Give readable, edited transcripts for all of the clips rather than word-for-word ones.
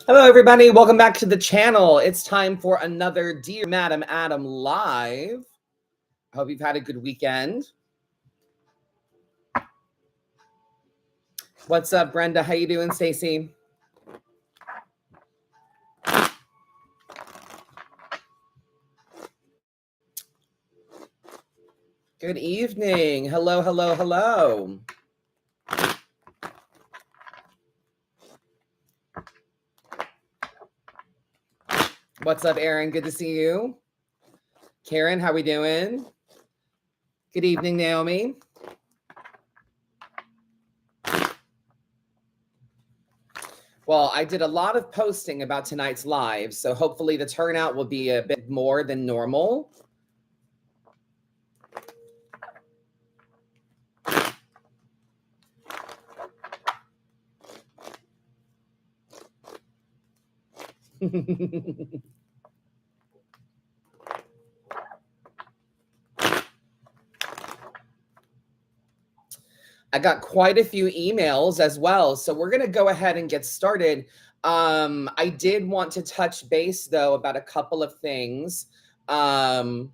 Hello, everybody. Welcome back to the channel. It's time for another Dear Madam Adam live. I hope you've had a good weekend. What's up, Brenda? How you doing, Stacy? Good evening. Hello, hello, hello. What's up, Aaron? Good to see you. Karen, how we doing? Good evening, Naomi. Well, I did a lot of posting about tonight's live, so hopefully the turnout will be a bit more than normal. I got quite a few emails as well, so we're going to go ahead and get started. I did want to touch base, though, about a couple of things. One,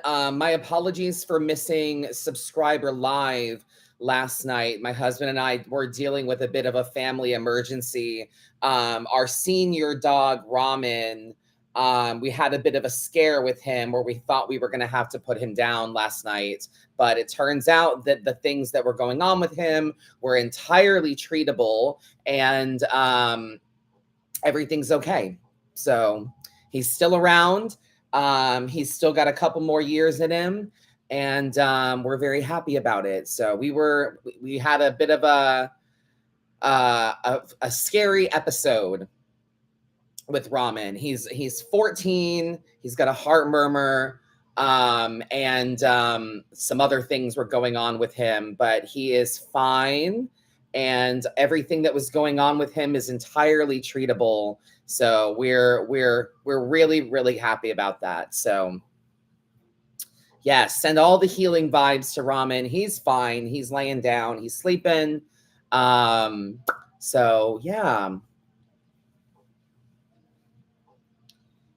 my apologies for missing Subscriber Live last night. My husband and I were dealing with a bit of a family emergency. Our senior dog, Ramen, we had a bit of a scare with him where we thought we were going to have to put him down last night. But it turns out that the things that were going on with him were entirely treatable, and everything's okay. So he's still around. He's still got a couple more years in him, and we're very happy about it. So we had a bit of a scary episode with Ramen. He's 14. He's got a heart murmur, and some other things were going on with him, but he is fine, and everything that was going on with him is entirely treatable. So we're really, really happy about that. So yes, send all the healing vibes to Ramen. He's fine. He's laying down. He's sleeping. So yeah.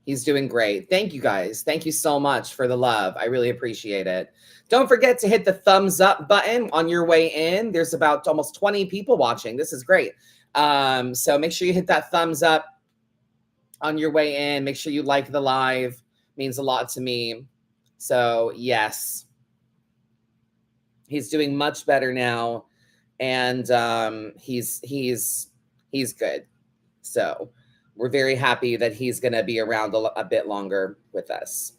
He's doing great. Thank you, guys. Thank you so much for the love. I really appreciate it. Don't forget to hit the thumbs up button on your way in. There's about almost 20 people watching. This is great. So make sure you hit that thumbs up on your way in. Make sure you like the live. It means a lot to me. So yes, he's doing much better now, and he's good. So we're very happy that he's going to be around a bit longer with us.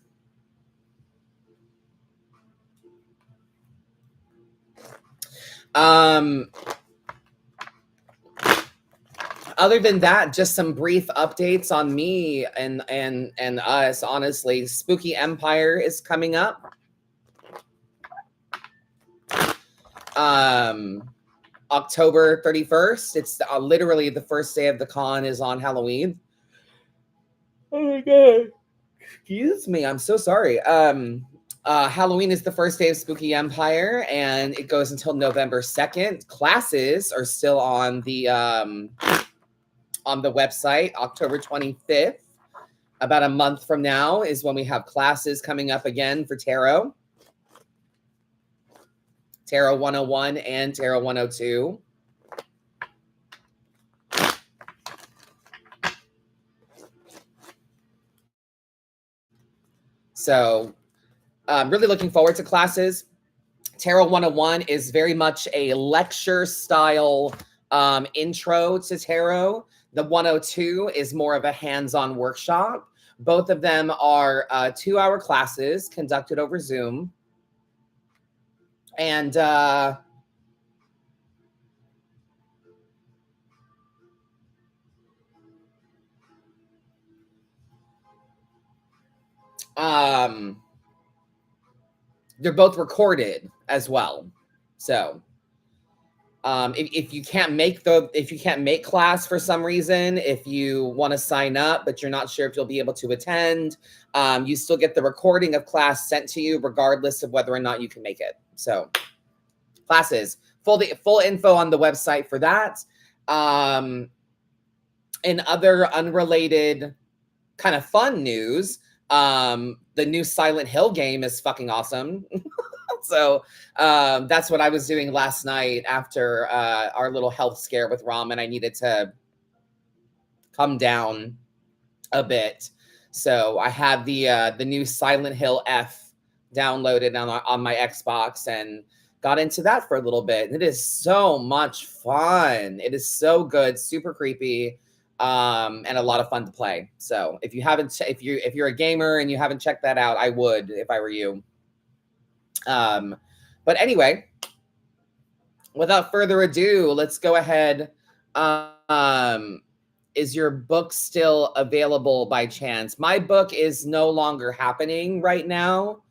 Other than that, just some brief updates on me and us. Honestly, Spooky Empire is coming up. October 31st. It's literally the first day of the con is on Halloween. Oh my God. Excuse me. I'm so sorry. Halloween is the first day of Spooky Empire, and it goes until November 2nd. Classes are still on the website. October 25th, about a month from now, is when we have classes coming up again for Tarot. Tarot 101 and Tarot 102. So I'm really looking forward to classes. Tarot 101 is very much a lecture style intro to tarot. The 102 is more of a hands-on workshop. Both of them are 2-hour classes conducted over Zoom. And they're both recorded as well. So if you can't make class for some reason, if you want to sign up but you're not sure if you'll be able to attend, you still get the recording of class sent to you regardless of whether or not you can make it. So classes, full info on the website for that. Um, in other unrelated kind of fun news, the new Silent Hill game is fucking awesome. So that's what I was doing last night after our little health scare with ramen. I needed to come down a bit. So I had the new Silent Hill F downloaded on my Xbox and got into that for a little bit. It is so much fun. It is so good, super creepy, and a lot of fun to play. So if you haven't, if you're a gamer and you haven't checked that out, I would if I were you. But anyway, without further ado, let's go ahead. Is your book still available by chance? My book is no longer happening right now.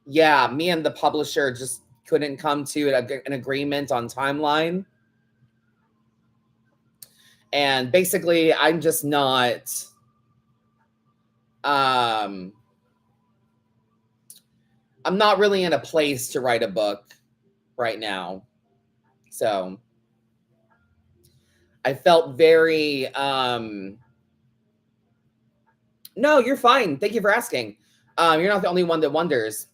Yeah, me and the publisher just couldn't come to an agreement on timeline. And basically, I'm just not I'm not really in a place to write a book right now. So I felt very no, you're fine. Thank you for asking. You're not the only one that wonders.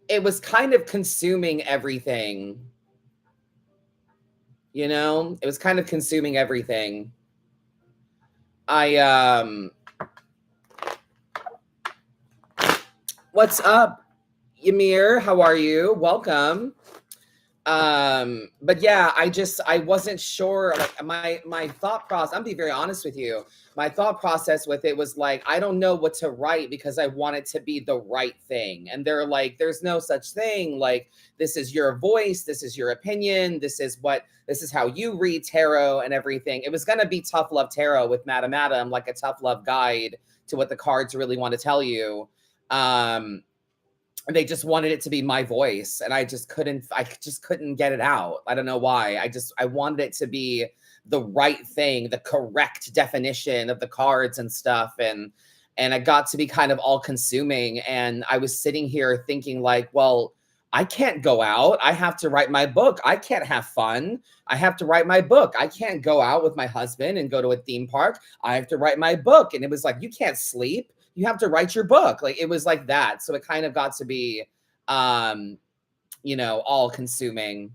It was kind of consuming everything. You know, it was kind of consuming everything. What's up, Ymir? How are you? Welcome. But yeah, I wasn't sure, like my thought process, I'm being very honest with you. My thought process with it was like, I don't know what to write because I want it to be the right thing. And they're like, there's no such thing. Like, this is your voice, this is your opinion, this is how you read tarot and everything. It was gonna be tough love tarot with Madam Adam, like a tough love guide to what the cards really want to tell you. They just wanted it to be my voice, and I just couldn't get it out. I don't know why. I wanted it to be the right thing, the correct definition of the cards and stuff, and it got to be kind of all consuming. And I was sitting here thinking like, well, I can't go out. I have to write my book. I can't have fun. I have to write my book. I can't go out with my husband and go to a theme park. I have to write my book. And it was like, you can't sleep. You have to write your book. Like, it was like that. So it kind of got to be, all consuming.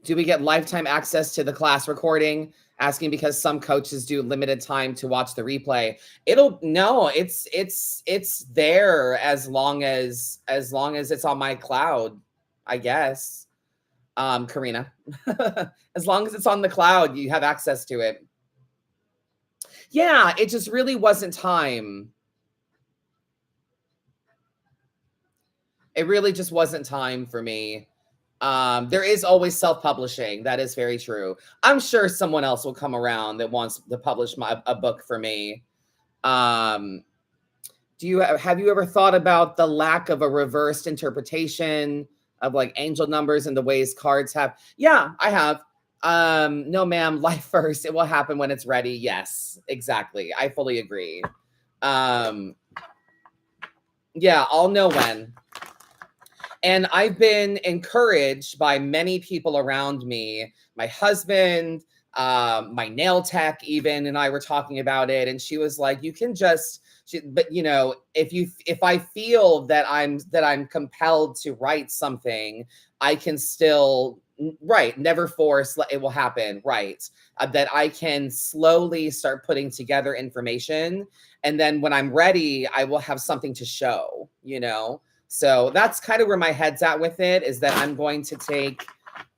Do we get lifetime access to the class recording? Asking because some coaches do limited time to watch the replay. It's there as long as it's on my cloud, I guess. Karina. As long as it's on the cloud, you have access to it. Yeah, it just really wasn't time. It really just wasn't time for me. There is always self-publishing. That is very true. I'm sure someone else will come around that wants to publish a book for me. Have you ever thought about the lack of a reversed interpretation of like angel numbers and the ways cards have? Yeah, I have. No, ma'am, life first. It will happen when it's ready. Yes, exactly. I fully agree. Yeah, I'll know when. And I've been encouraged by many people around me, my husband, my nail tech even, and I were talking about it. And she was like, you can just, but if I feel that I'm compelled to write something, I can still write, never force, it will happen. Right. That I can slowly start putting together information. And then when I'm ready, I will have something to show, So that's kind of where my head's at with it, is that I'm going to take,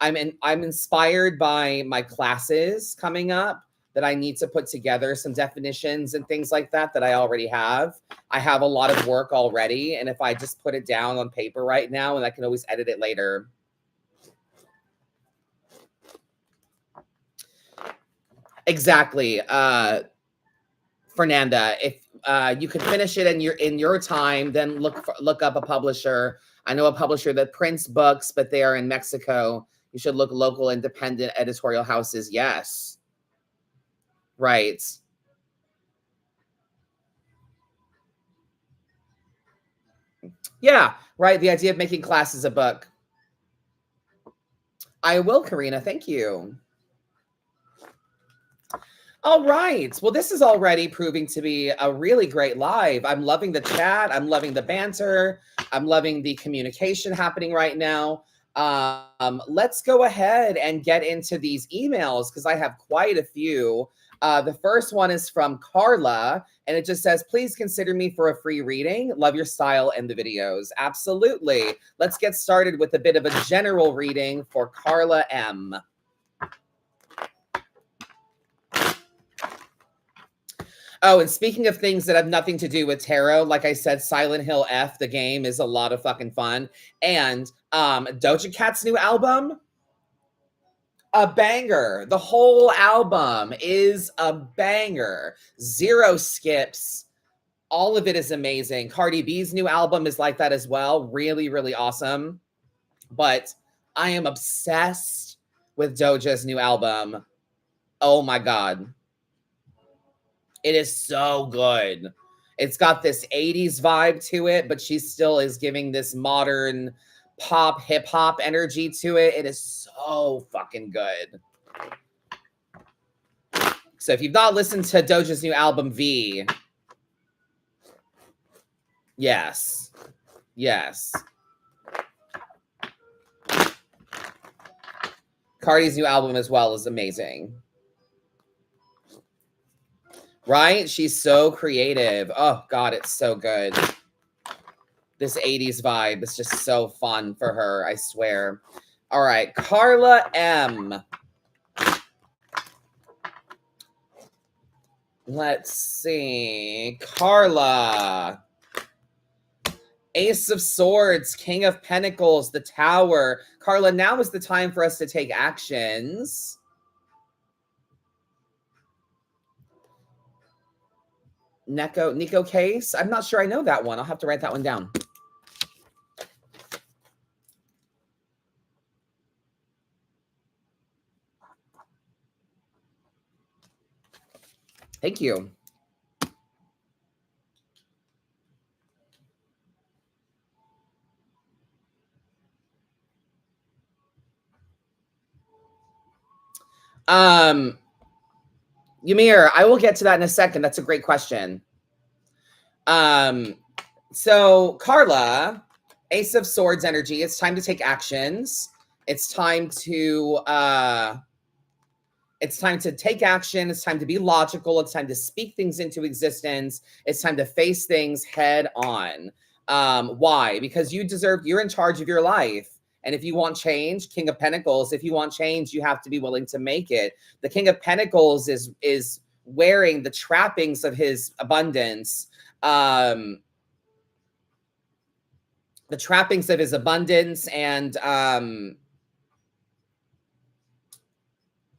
I'm inspired by my classes coming up, that I need to put together some definitions and things like that I already have. I have a lot of work already. And if I just put it down on paper right now, and I can always edit it later. Exactly. Fernanda, if you could finish it in your time, then look up a publisher. I know a publisher that prints books, but they are in Mexico. You should look local independent editorial houses. Yes. Right. Yeah, right. The idea of making classes a book. I will, Karina. Thank you. All right. Well, this is already proving to be a really great live. I'm loving the chat. I'm loving the banter. I'm loving the communication happening right now. Let's go ahead and get into these emails because I have quite a few. The first one is from Carla, and it just says, please consider me for a free reading. Love your style and the videos. Absolutely. Let's get started with a bit of a general reading for Carla M. Oh, and speaking of things that have nothing to do with tarot, like I said, Silent Hill F, the game, is a lot of fucking fun. And Doja Cat's new album, a banger. The whole album is a banger. Zero skips. All of it is amazing. Cardi B's new album is like that as well. Really, really awesome. But I am obsessed with Doja's new album. Oh my God. It is so good. It's got this 80s vibe to it, but she still is giving this modern pop, hip hop energy to it. It is so fucking good. So if you've not listened to Doja's new album, V, yes. Yes. Cardi's new album as well is amazing. Right? She's so creative. Oh, God, it's so good. This 80s vibe is just so fun for her, I swear. All right, Carla M. Let's see. Carla. Ace of Swords, King of Pentacles, the Tower. Carla, now is the time for us to take actions. Nico Case? I'm not sure I know that one. I'll have to write that one down. Thank you. Ymir, I will get to that in a second. That's a great question. So Carla, Ace of Swords energy. It's time to take actions. It's time to take action. It's time to be logical. It's time to speak things into existence. It's time to face things head on. Why? Because you're in charge of your life. And if you want change, King of Pentacles, if you want change, you have to be willing to make it. The King of Pentacles is wearing the trappings of his abundance. The trappings of his abundance, and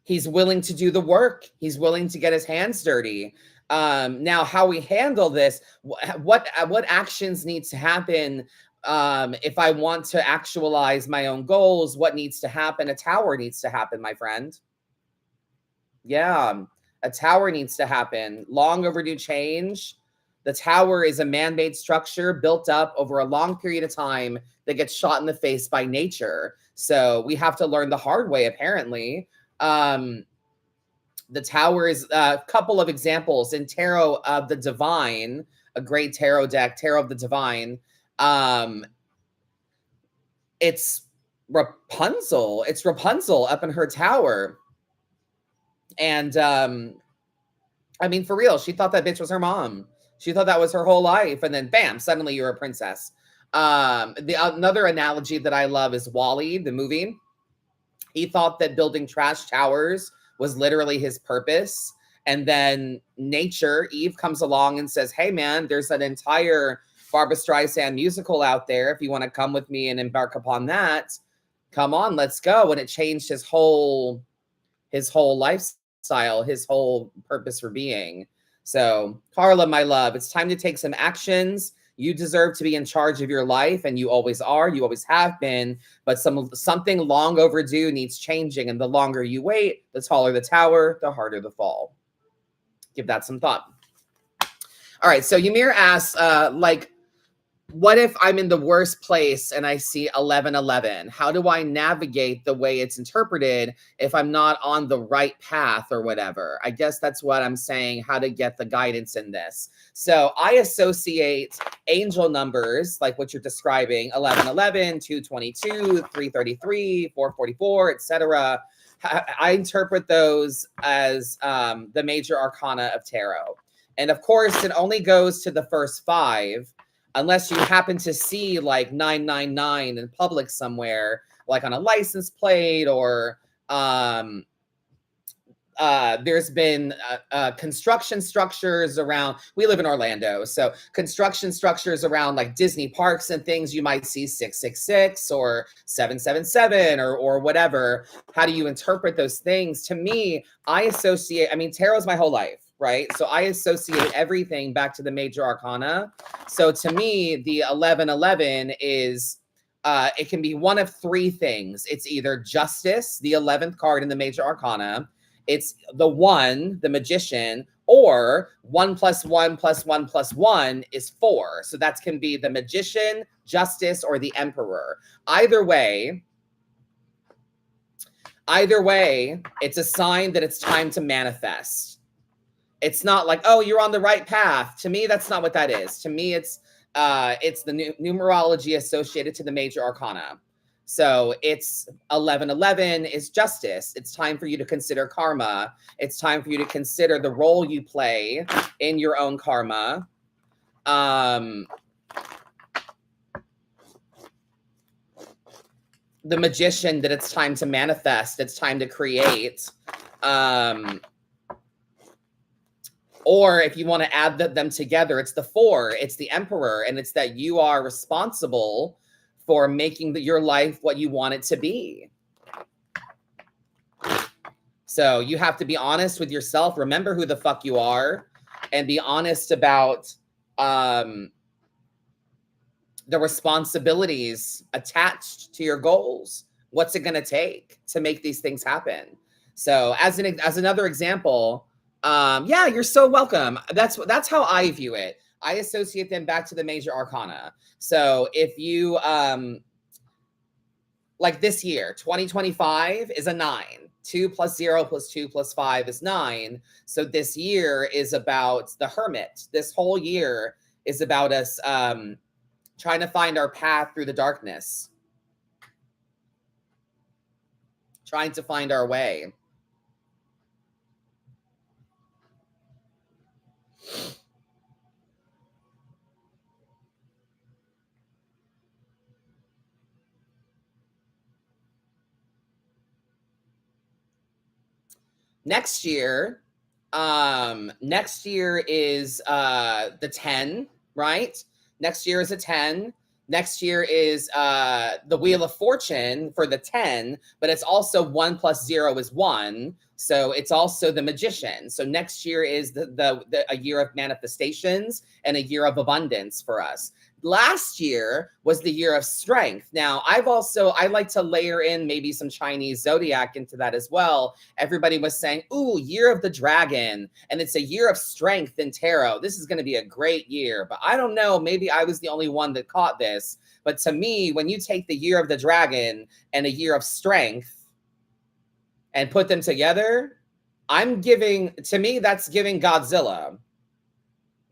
he's willing to do the work. He's willing to get his hands dirty. Now, how we handle this, what actions needs to happen if I want to actualize my own goals? What needs to happen? A tower needs to happen, my friend. Yeah, a tower needs to happen. Long overdue change. The tower is a man-made structure built up over a long period of time that gets shot in the face by nature. So we have to learn the hard way, apparently. The tower is a couple of examples in Tarot of the Divine, a great tarot deck, Tarot of the Divine. It's Rapunzel. It's Rapunzel up in her tower. And I mean, for real, she thought that bitch was her mom. She thought that was her whole life. And then bam, suddenly you're a princess. Another analogy that I love is WALL-E, the movie. He thought that building trash towers was literally his purpose. And then nature, Eve, comes along and says, hey, man, there's an entire Barbra Streisand musical out there. If you want to come with me and embark upon that, come on, let's go. And it changed his whole lifestyle, his whole purpose for being. So, Carla, my love, it's time to take some actions. You deserve to be in charge of your life, and you always are. You always have been. But something long overdue needs changing, and the longer you wait, the taller the tower, the harder the fall. Give that some thought. All right, so Ymir asks, what if I'm in the worst place and I see 1111? How do I navigate the way it's interpreted if I'm not on the right path or whatever? I guess that's what I'm saying, how to get the guidance in this. So I associate angel numbers like what you're describing, 1111, 222, 333, 444, etc. I interpret those as the major arcana of tarot. And of course, it only goes to the first five unless you happen to see like 999 in public somewhere, like on a license plate, or there's been construction structures around. We live in Orlando, so construction structures around like Disney parks and things. You might see 666 or 777 or whatever. How do you interpret those things? To me, I associate. I mean, tarot's my whole life, right? So I associate everything back to the major arcana. So to me, the 1111 is. It can be one of three things. It's either justice, the 11th card in the major arcana. It's the one, the magician, or 1 + 1 + 1 + 1 is 4. So that can be the magician, justice, or the emperor. Either way, it's a sign that it's time to manifest. It's not like, oh, you're on the right path. To me, that's not what that is. To me, it's the numerology associated to the major arcana. So it's 1111 is justice. It's time for you to consider karma. It's time for you to consider the role you play in your own karma. The magician, that it's time to manifest. It's time to create. Or if you want to add them together, it's the 4. It's the emperor, and it's that you are responsible for making your life what you want it to be. So you have to be honest with yourself. Remember who the fuck you are, and be honest about the responsibilities attached to your goals. What's it going to take to make these things happen? So as another example, yeah, you're so welcome. That's how I view it. I associate them back to the major arcana. So if you like this year, 2025 is a 9. 2 + 0 + 2 + 5 is 9. So this year is about the hermit. This whole year is about us trying to find our path through the darkness. Trying to find our way. Next year is the 10, right? Next year is a 10. Next year is the Wheel of Fortune for the 10, but it's also 1 + 0 is 1. So it's also the magician. So next year is a year of manifestations and a year of abundance for us. Last year was the year of strength. Now, I like to layer in maybe some Chinese zodiac into that as well. Everybody was saying, ooh, year of the dragon, and it's a year of strength in tarot. This is going to be a great year. But I don't know, maybe I was the only one that caught this. But to me, when you take the year of the dragon and a year of strength and put them together, to me, that's giving Godzilla.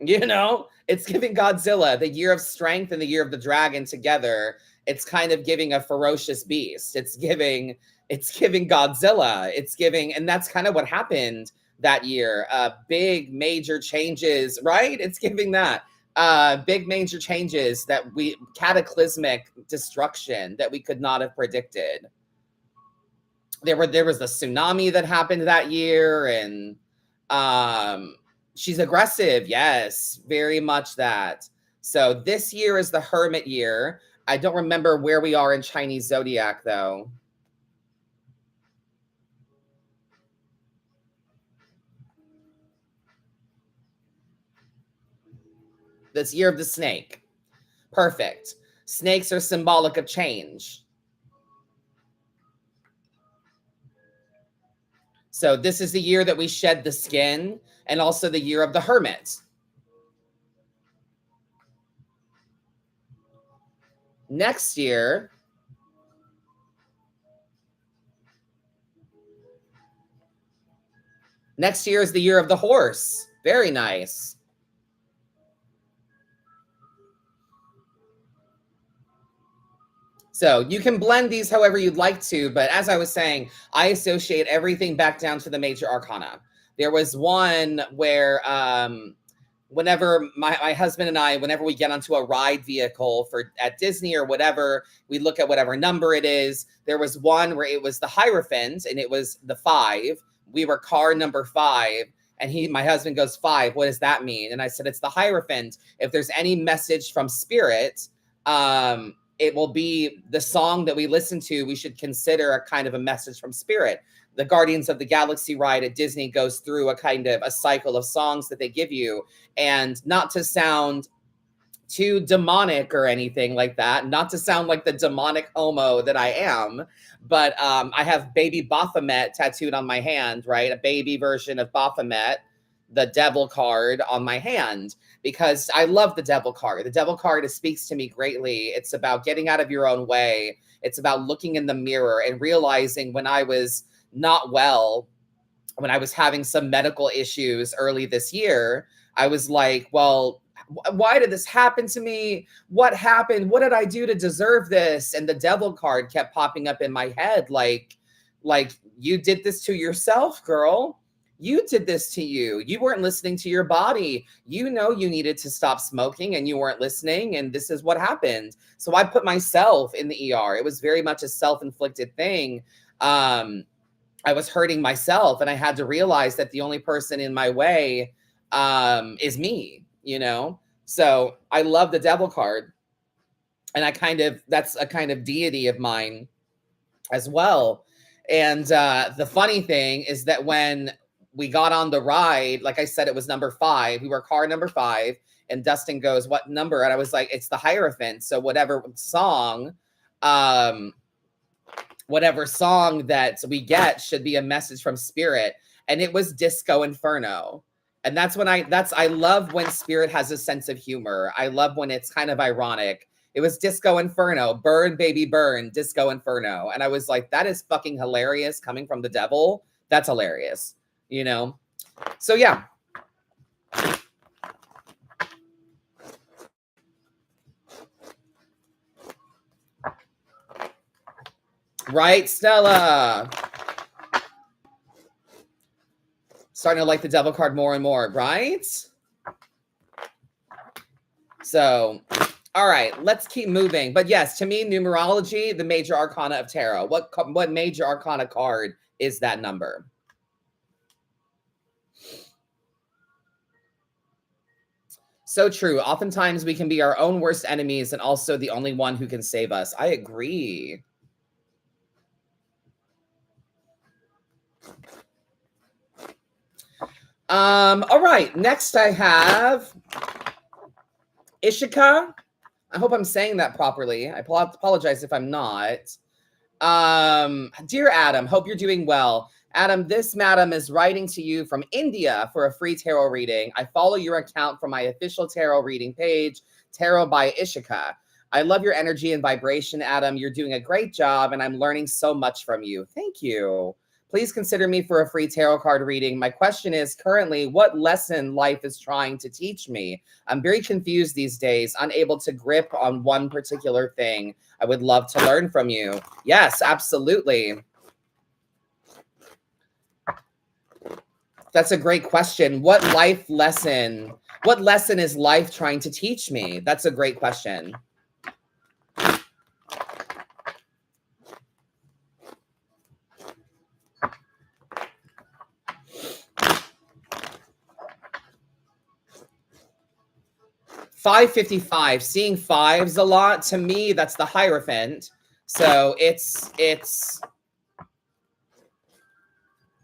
You know, it's giving Godzilla, the year of strength and the year of the dragon together. It's kind of giving a ferocious beast. It's giving Godzilla. And that's kind of what happened that year. Big major changes, right? It's giving that. Big major changes cataclysmic destruction that we could not have predicted. There was the tsunami that happened that year, and she's aggressive. Yes, very much that. So this year is the hermit year. I don't remember where we are in Chinese zodiac, though. This year of the snake. Perfect. Snakes are symbolic of change. So this is the year that we shed the skin, and also the year of the hermit. Next year is the year of the horse. Very nice. So you can blend these however you'd like to, but as I was saying, I associate everything back down to the major arcana. There was one where whenever my husband and I, whenever we get onto a ride vehicle at Disney or whatever, we look at whatever number it is. There was one where it was the Hierophant and it was the 5. We were car number 5. And my husband goes, 5, what does that mean? And I said, it's the Hierophant. If there's any message from spirit, it will be the song that we listen to. We should consider a kind of a message from spirit. The Guardians of the Galaxy ride at Disney goes through a kind of a cycle of songs that they give you. And not to sound too demonic or anything like that, not to sound like the demonic homo that I am, but I have baby Baphomet tattooed on my hand, right? A baby version of Baphomet, the devil card on my hand, because I love the devil card. The devil card speaks to me greatly. It's about getting out of your own way. It's about looking in the mirror and realizing when I was not well, when I was having some medical issues early this year, I was like, well, why did this happen to me? What happened? What did I do to deserve this? And the devil card kept popping up in my head, like you did this to yourself, girl. You did this to you. You weren't listening to your body. You know you needed to stop smoking and you weren't listening, and this is what happened. So I put myself in the ER. It was very much a self-inflicted thing. I was hurting myself, and I had to realize that the only person in my way is me, you know? So I love the devil card. And that's a kind of deity of mine as well. And the funny thing is that when we got on the ride, like I said, it was number 5. We were car number 5. And Dustin goes, what number? And I was like, it's the Hierophant. So whatever song that we get should be a message from spirit. And it was Disco Inferno. And that's when I love when spirit has a sense of humor. I love when it's kind of ironic. It was Disco Inferno, burn, baby, burn, Disco Inferno. And I was like, that is fucking hilarious coming from the devil. That's hilarious, you know? So yeah. Right, Stella? Starting to like the devil card more and more, right? So, all right, let's keep moving. But yes, to me, numerology, the major arcana of tarot. What major arcana card is that number? So true. Oftentimes we can be our own worst enemies and also the only one who can save us. I agree. All right, next I have Ishika. I hope I'm saying that properly. I apologize if I'm not. Dear Adam, hope you're doing well. Adam, this madam is writing to you from India for a free tarot reading. I follow your account from my official tarot reading page, Tarot by Ishika. I love your energy and vibration, Adam. You're doing a great job, and I'm learning so much from you. Thank you. Please consider me for a free tarot card reading. My question is currently, what lesson life is trying to teach me? I'm very confused these days, unable to grip on one particular thing. I would love to learn from you. Yes, absolutely. That's a great question. What lesson is life trying to teach me? That's a great question. $5.55. Seeing 5s a lot, to me, that's the Hierophant. So it's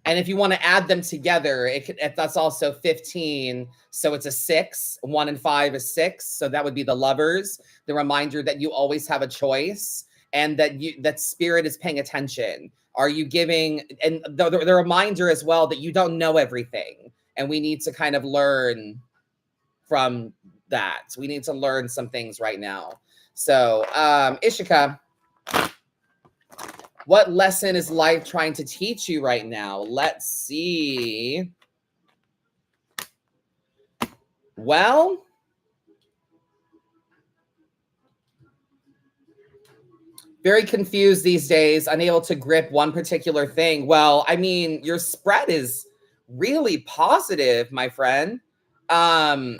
and if you want to add them together, that's also 15. So it's a 6. 1 and 5 is 6. So that would be the Lovers. The reminder that you always have a choice, and that spirit is paying attention. Are you giving, and the reminder as well that you don't know everything, and we need to kind of learn from that. We need to learn some things right now. So, Ishika, what lesson is life trying to teach you right now? Let's see. Well, very confused these days, unable to grip one particular thing. Well, I mean, your spread is really positive, my friend. The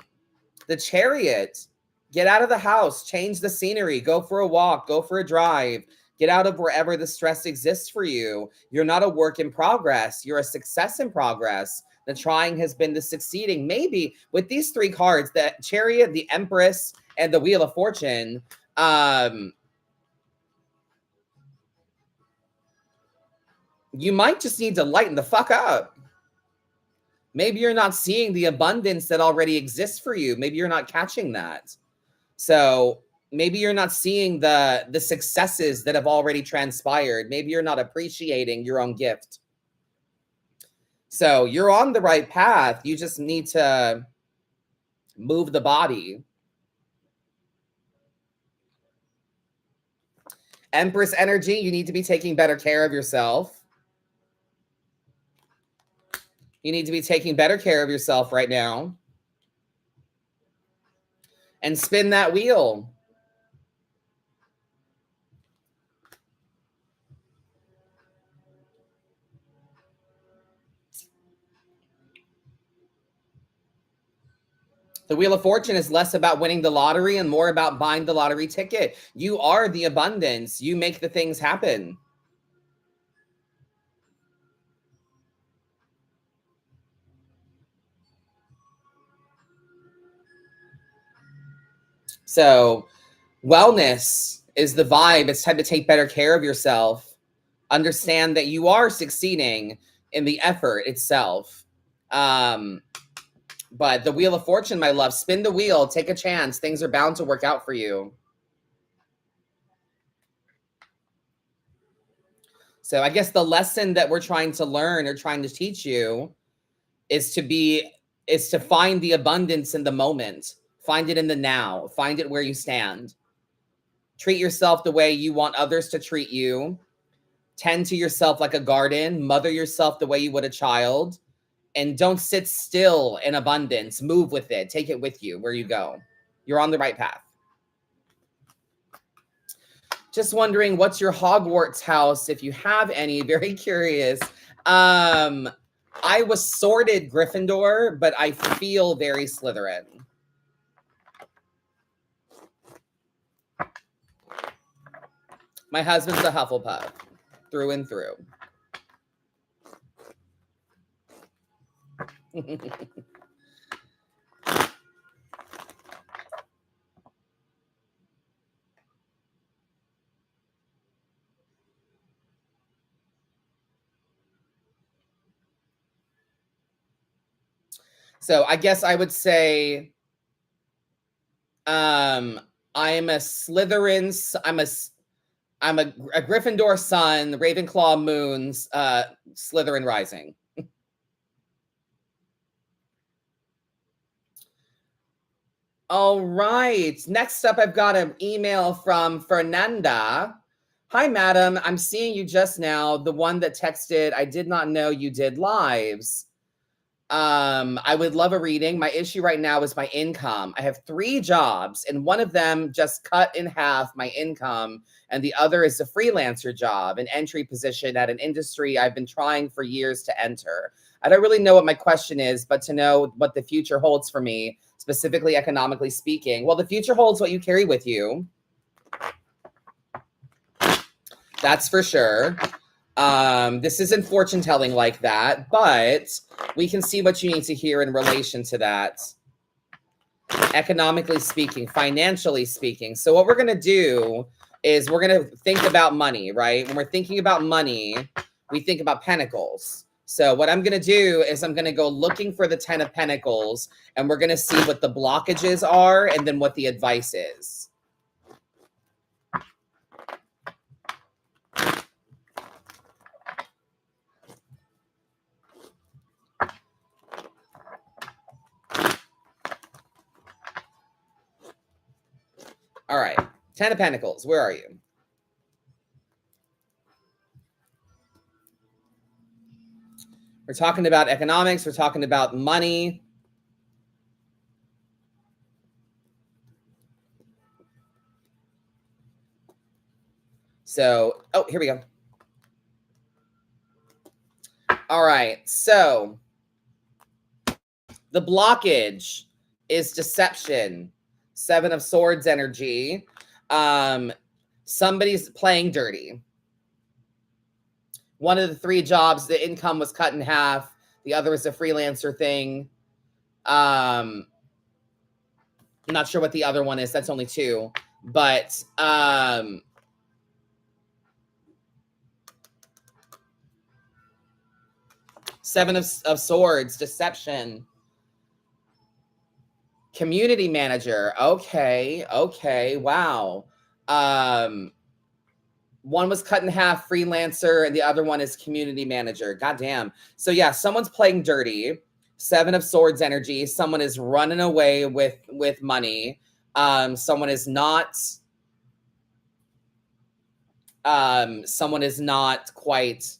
Chariot, get out of the house, change the scenery, go for a walk, go for a drive, get out of wherever the stress exists for you. You're not a work in progress, you're a success in progress. The trying has been the succeeding. Maybe with these three cards, the Chariot, the Empress, and the Wheel of Fortune, you might just need to lighten the fuck up. Maybe you're not seeing the abundance that already exists for you. Maybe you're not catching that. So maybe you're not seeing the successes that have already transpired. Maybe you're not appreciating your own gift. So you're on the right path. You just need to move the body. Empress energy, you need to be taking better care of yourself. You need to be taking better care of yourself right now. And spin that wheel. The Wheel of Fortune is less about winning the lottery and more about buying the lottery ticket. You are the abundance. You make the things happen. So wellness is the vibe. It's time to take better care of yourself. Understand that you are succeeding in the effort itself. But the Wheel of Fortune, my love, spin the wheel, take a chance. Things are bound to work out for you. So I guess the lesson that we're trying to learn or trying to teach you is to find the abundance in the moment. Find it in the now. Find it where you stand. Treat yourself the way you want others to treat you. Tend to yourself like a garden. Mother yourself the way you would a child. And don't sit still in abundance. Move with it. Take it with you where you go. You're on the right path. Just wondering, what's your Hogwarts house, if you have any? Very curious. I was sorted Gryffindor, but I feel very Slytherin. My husband's a Hufflepuff, through and through. So I guess I would say I am a Slytherin. I'm a Gryffindor sun, Ravenclaw moons, Slytherin rising. All right. Next up, I've got an email from Fernanda. Hi, madam. I'm seeing you just now. The one that texted, I did not know you did lives. I would love a reading. My issue right now is my income. I have 3 jobs, and one of them just cut in half my income, and the other is a freelancer job, an entry position at an industry I've been trying for years to enter. I don't really know what my question is, but to know what the future holds for me, specifically economically speaking. Well, the future holds what you carry with you. That's for sure. This isn't fortune telling like that, but we can see what you need to hear in relation to that. Economically speaking, financially speaking. So what we're going to do is we're going to think about money, right? When we're thinking about money, we think about pentacles. So what I'm going to do is I'm going to go looking for the 10 of pentacles, and we're going to see what the blockages are and then what the advice is. All right. Ten of Pentacles, where are you? We're talking about economics. We're talking about money. So, oh, here we go. All right. So the blockage is deception. Seven of Swords energy. Somebody's playing dirty. One of the three jobs, the income was cut in half. The other is a freelancer thing. I'm not sure what the other one is. That's only two. But Seven of Swords, deception. Community manager. Okay. Wow. One was cut in half, freelancer, and the other one is community manager. Goddamn. So yeah, someone's playing dirty. Seven of Swords energy. Someone is running away with money. Someone is not quite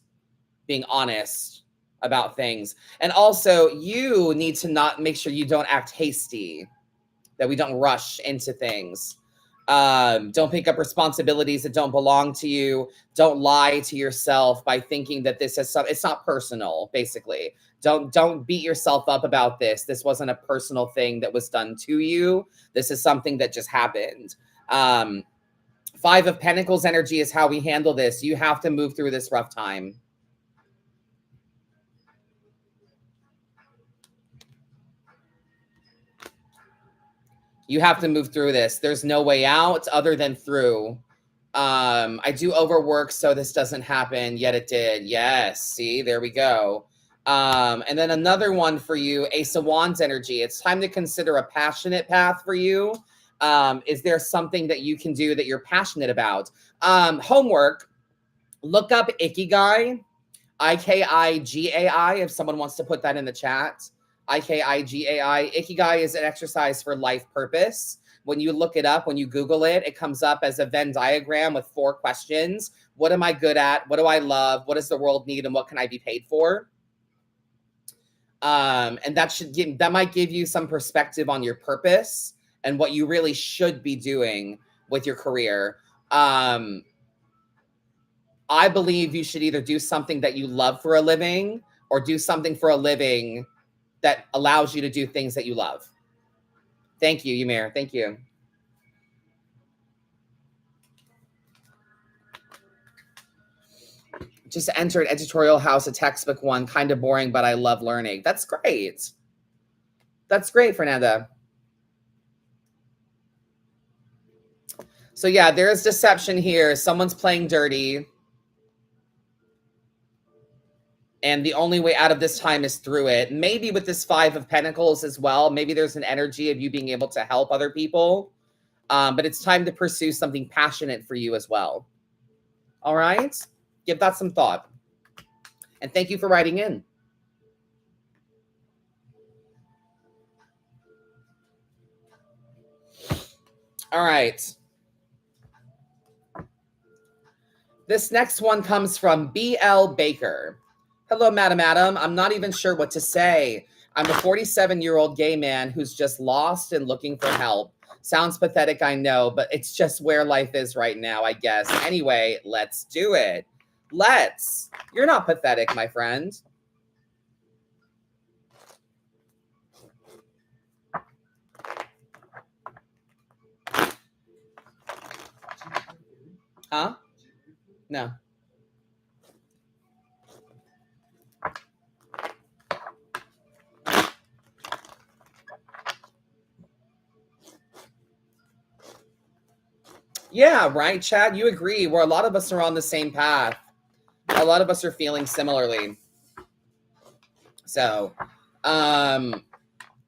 being honest about things. And also, you need to not make sure you don't act hasty, that we don't rush into things. Don't pick up responsibilities that don't belong to you. Don't lie to yourself by thinking that this is it's not personal, basically. Don't beat yourself up about this. This wasn't a personal thing that was done to you. This is something that just happened. Five of Pentacles energy is how we handle this. You have to move through this rough time. You have to move through this. There's no way out other than through. I do overwork so this doesn't happen, yet it did. Yes, see, there we go. And then another one for you, Ace of Wands energy. It's time to consider a passionate path for you. Is there something that you can do that you're passionate about? Homework, look up Ikigai, Ikigai, if someone wants to put that in the chat. Ikigai. Ikigai is an exercise for life purpose. When you look it up, when you Google it, it comes up as a Venn diagram with 4 questions. What am I good at? What do I love? What does the world need? And what can I be paid for? And that might give you some perspective on your purpose and what you really should be doing with your career. I believe you should either do something that you love for a living or do something for a living that allows you to do things that you love. Thank you, Ymir. Thank you. Just entered editorial house, a textbook one, kind of boring, but I love learning. That's great. That's great, Fernanda. So yeah, there is deception here. Someone's playing dirty. And the only way out of this time is through it. Maybe with this Five of Pentacles as well. Maybe there's an energy of you being able to help other people. But it's time to pursue something passionate for you as well. All right? Give that some thought. And thank you for writing in. All right. This next one comes from B.L. Baker. Hello, Madam Adam. I'm not even sure what to say. I'm a 47-year-old gay man who's just lost and looking for help. Sounds pathetic, I know, but it's just where life is right now, I guess. Anyway, let's do it. Let's. You're not pathetic, my friend. Huh? No. Yeah, right, Chad? You agree. Where a lot of us are on the same path. A lot of us are feeling similarly. So,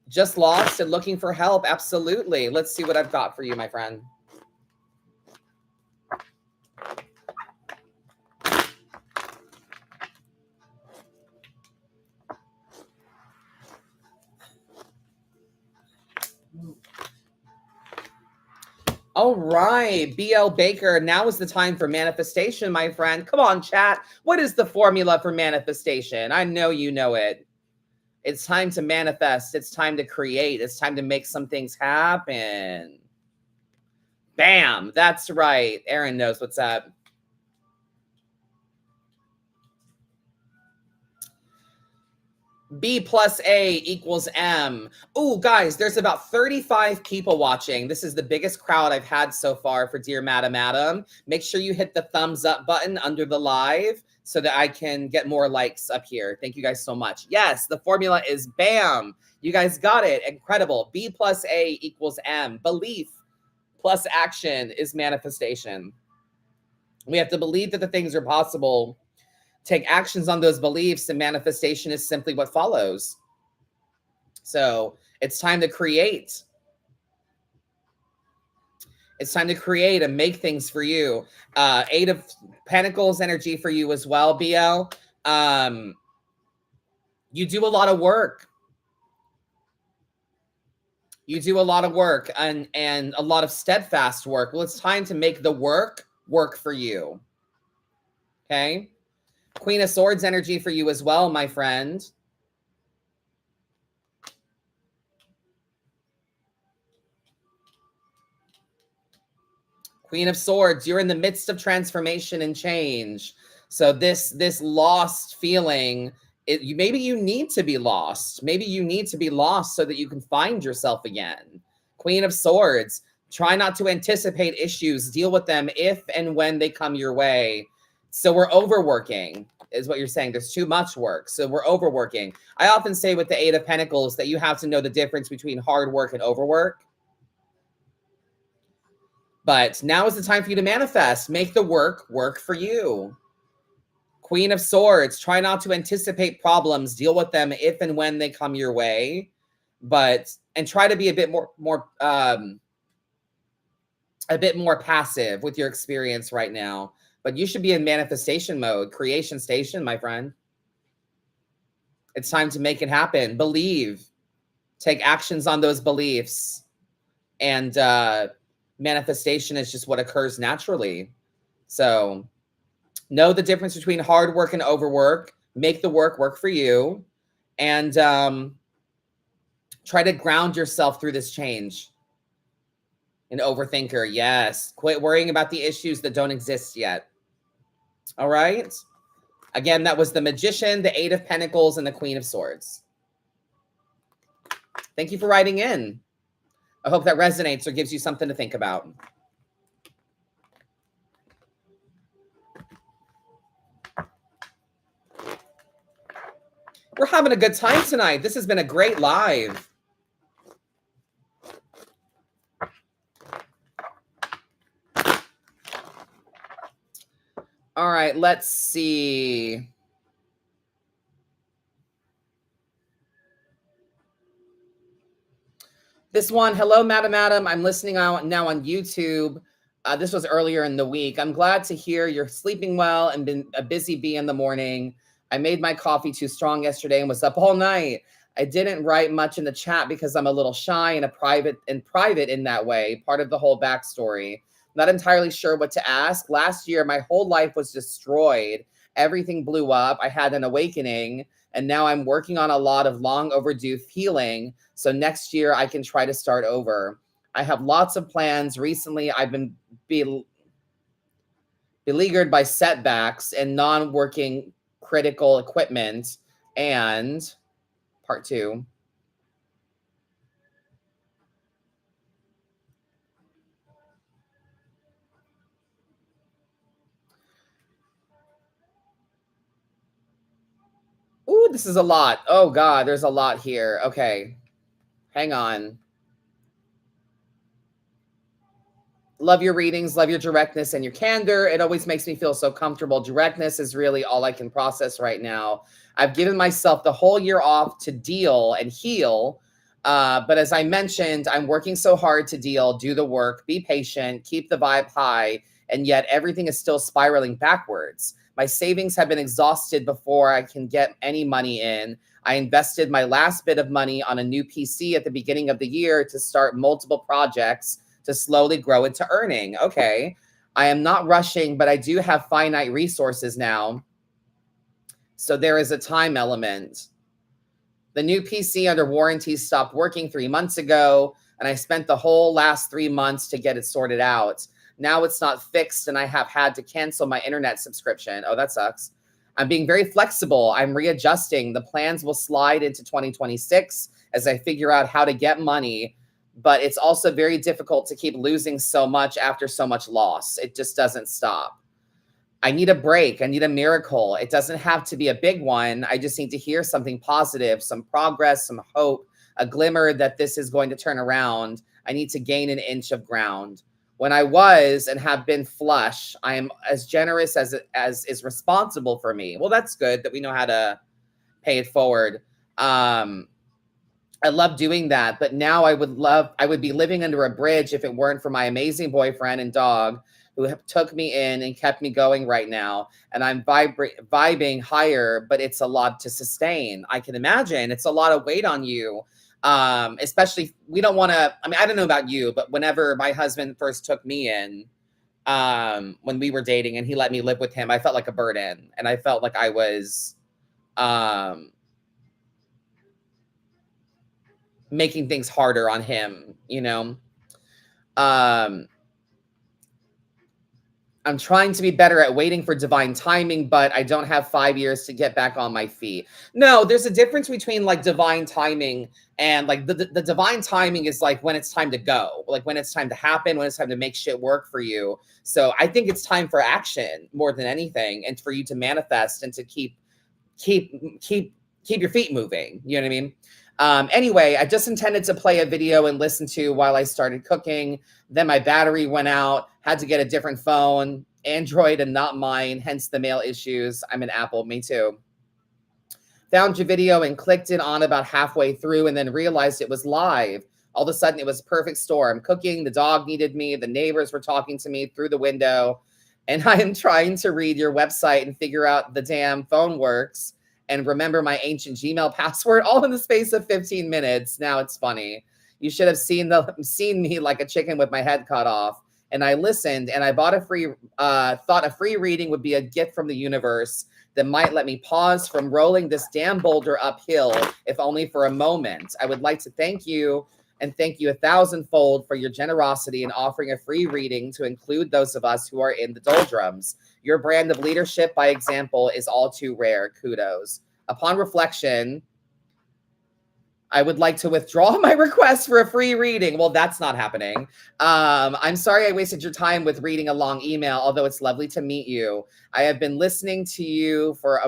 just lost and looking for help. Absolutely. Let's see what I've got for you, my friend. All right, BL Baker, now is the time for manifestation, my friend. Come on, chat. What is the formula for manifestation? I know you know it. It's time to manifest. It's time to create. It's time to make some things happen. Bam. That's right. Aaron knows what's up. B plus A equals M. Ooh, guys, there's about 35 people watching. This is the biggest crowd I've had so far for Dear Madam Adam. Make sure you hit the thumbs up button under the live so that I can get more likes up here. Thank you guys so much. Yes, the formula is BAM. You guys got it. Incredible. B plus A equals M. Belief plus action is manifestation. We have to believe that the things are possible, take actions on those beliefs, and manifestation is simply what follows. So it's time to create. It's time to create and make things for you. Eight of Pentacles energy for you as well, BL. You do a lot of work. You do a lot of work and a lot of steadfast work. Well, it's time to make the work for you. Okay? Queen of Swords energy for you as well, my friend. Queen of Swords, you're in the midst of transformation and change. So this lost feeling, maybe you need to be lost. Maybe you need to be lost so that you can find yourself again. Queen of Swords, try not to anticipate issues. Deal with them if and when they come your way. So we're overworking, is what you're saying. There's too much work, so we're overworking. I often say with the Eight of Pentacles that you have to know the difference between hard work and overwork. But now is the time for you to manifest. Make the work for you. Queen of Swords, try not to anticipate problems. Deal with them if and when they come your way. And try to be a bit more passive with your experience right now. But you should be in manifestation mode, creation station, my friend. It's time to make it happen. Believe. Take actions on those beliefs. And manifestation is just what occurs naturally. So know the difference between hard work and overwork. Make the work for you. And try to ground yourself through this change. An overthinker, yes. Quit worrying about the issues that don't exist yet. All right? Again, that was the Magician, the Eight of Pentacles, and the Queen of Swords. Thank you for writing in. I hope that resonates or gives you something to think about. We're having a good time tonight. This has been a great live. All right, let's see. This one, hello, Madam Adam. I'm listening now on YouTube. This was earlier in the week. I'm glad to hear you're sleeping well and been a busy bee in the morning. I made my coffee too strong yesterday and was up all night. I didn't write much in the chat because I'm a little shy and private in that way, part of the whole backstory. Not entirely sure what to ask. Last year, my whole life was destroyed. Everything blew up. I had an awakening, and now I'm working on a lot of long overdue healing. So next year, I can try to start over. I have lots of plans. Recently, I've been beleaguered by setbacks and non-working critical equipment. And part 2. Ooh, this is a lot. Oh, God, there's a lot here. Okay, hang on. Love your readings, love your directness and your candor. It always makes me feel so comfortable. Directness is really all I can process right now. I've given myself the whole year off to deal and heal. But as I mentioned, I'm working so hard to deal, do the work, be patient, keep the vibe high, and yet everything is still spiraling backwards. My savings have been exhausted before I can get any money in. I invested my last bit of money on a new PC at the beginning of the year to start multiple projects. to slowly grow into earning. Okay. I am not rushing, but I do have finite resources now. So there is a time element. The new PC under warranty stopped working 3 months ago, and I spent the whole last 3 months to get it sorted out. Now it's not fixed, and I have had to cancel my internet subscription. Oh, that sucks. I'm being very flexible. I'm readjusting. The plans will slide into 2026 as I figure out how to get money, but it's also very difficult to keep losing so much after so much loss. It just doesn't stop. I need a break. I need a miracle. It doesn't have to be a big one. I just need to hear something positive, some progress, some hope, a glimmer that this is going to turn around. I need to gain an inch of ground. When I was and have been flush, I am as generous as is responsible for me. Well, that's good that we know how to pay it forward. I love doing that, but now I would be living under a bridge if it weren't for my amazing boyfriend and dog who took me in and kept me going right now. And I'm vibing higher, but it's a lot to sustain. I can imagine it's a lot of weight on you. Especially we don't want to, I mean, I don't know about you, but whenever my husband first took me in, when we were dating and he let me live with him, I felt like a burden, and I felt like I was, making things harder on him, you know? I'm trying to be better at waiting for divine timing, but I don't have 5 years to get back on my feet. No, there's a difference between like divine timing and like the divine timing is like when it's time to go, like when it's time to happen, when it's time to make shit work for you. So I think it's time for action more than anything, and for you to manifest and to keep your feet moving. You know what I mean? Anyway, I just intended to play a video and listen to while I started cooking. Then my battery went out, had to get a different phone, Android and not mine, hence the mail issues. I'm an Apple, me too. Found your video and clicked it on about halfway through and then realized it was live. All of a sudden, it was a perfect storm. Cooking, the dog needed me, the neighbors were talking to me through the window, and I am trying to read your website and figure out the damn phone works and remember my ancient Gmail password all in the space of 15 minutes. Now it's funny. You should have seen me like a chicken with my head cut off. And I listened, and I thought a free reading would be a gift from the universe that might let me pause from rolling this damn boulder uphill, if only for a moment. I would like to thank you, and thank you 1,000-fold for your generosity in offering a free reading to include those of us who are in the doldrums. Your brand of leadership by example is all too rare. Kudos. Upon reflection, I would like to withdraw my request for a free reading. Well, that's not happening. I'm sorry I wasted your time with reading a long email, although it's lovely to meet you. I have been listening to you for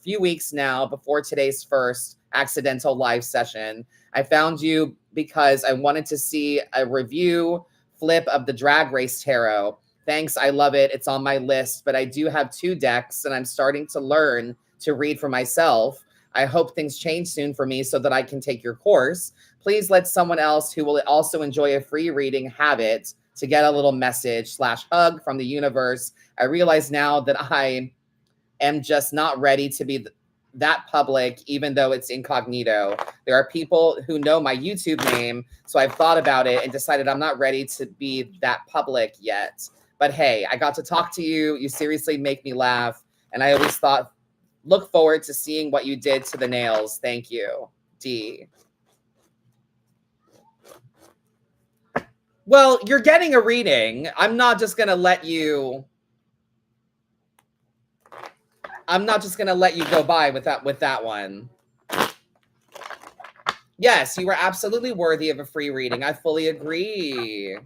few weeks now before today's first accidental live session. I found you because I wanted to see a review flip of the Drag Race Tarot. Thanks, I love it. It's on my list, but I do have 2 decks, and I'm starting to learn to read for myself. I hope things change soon for me so that I can take your course. Please let someone else who will also enjoy a free reading have it to get a little message / hug from the universe. I realize now that I am just not ready to be that public, even though it's incognito. There are people who know my YouTube name, so I've thought about it and decided I'm not ready to be that public yet. But hey, I got to talk to you. You seriously make me laugh. And I always look forward to seeing what you did to the nails. Thank you, D. Well, you're getting a reading. I'm not just going to let you go by with that one. Yes, you were absolutely worthy of a free reading. I fully agree.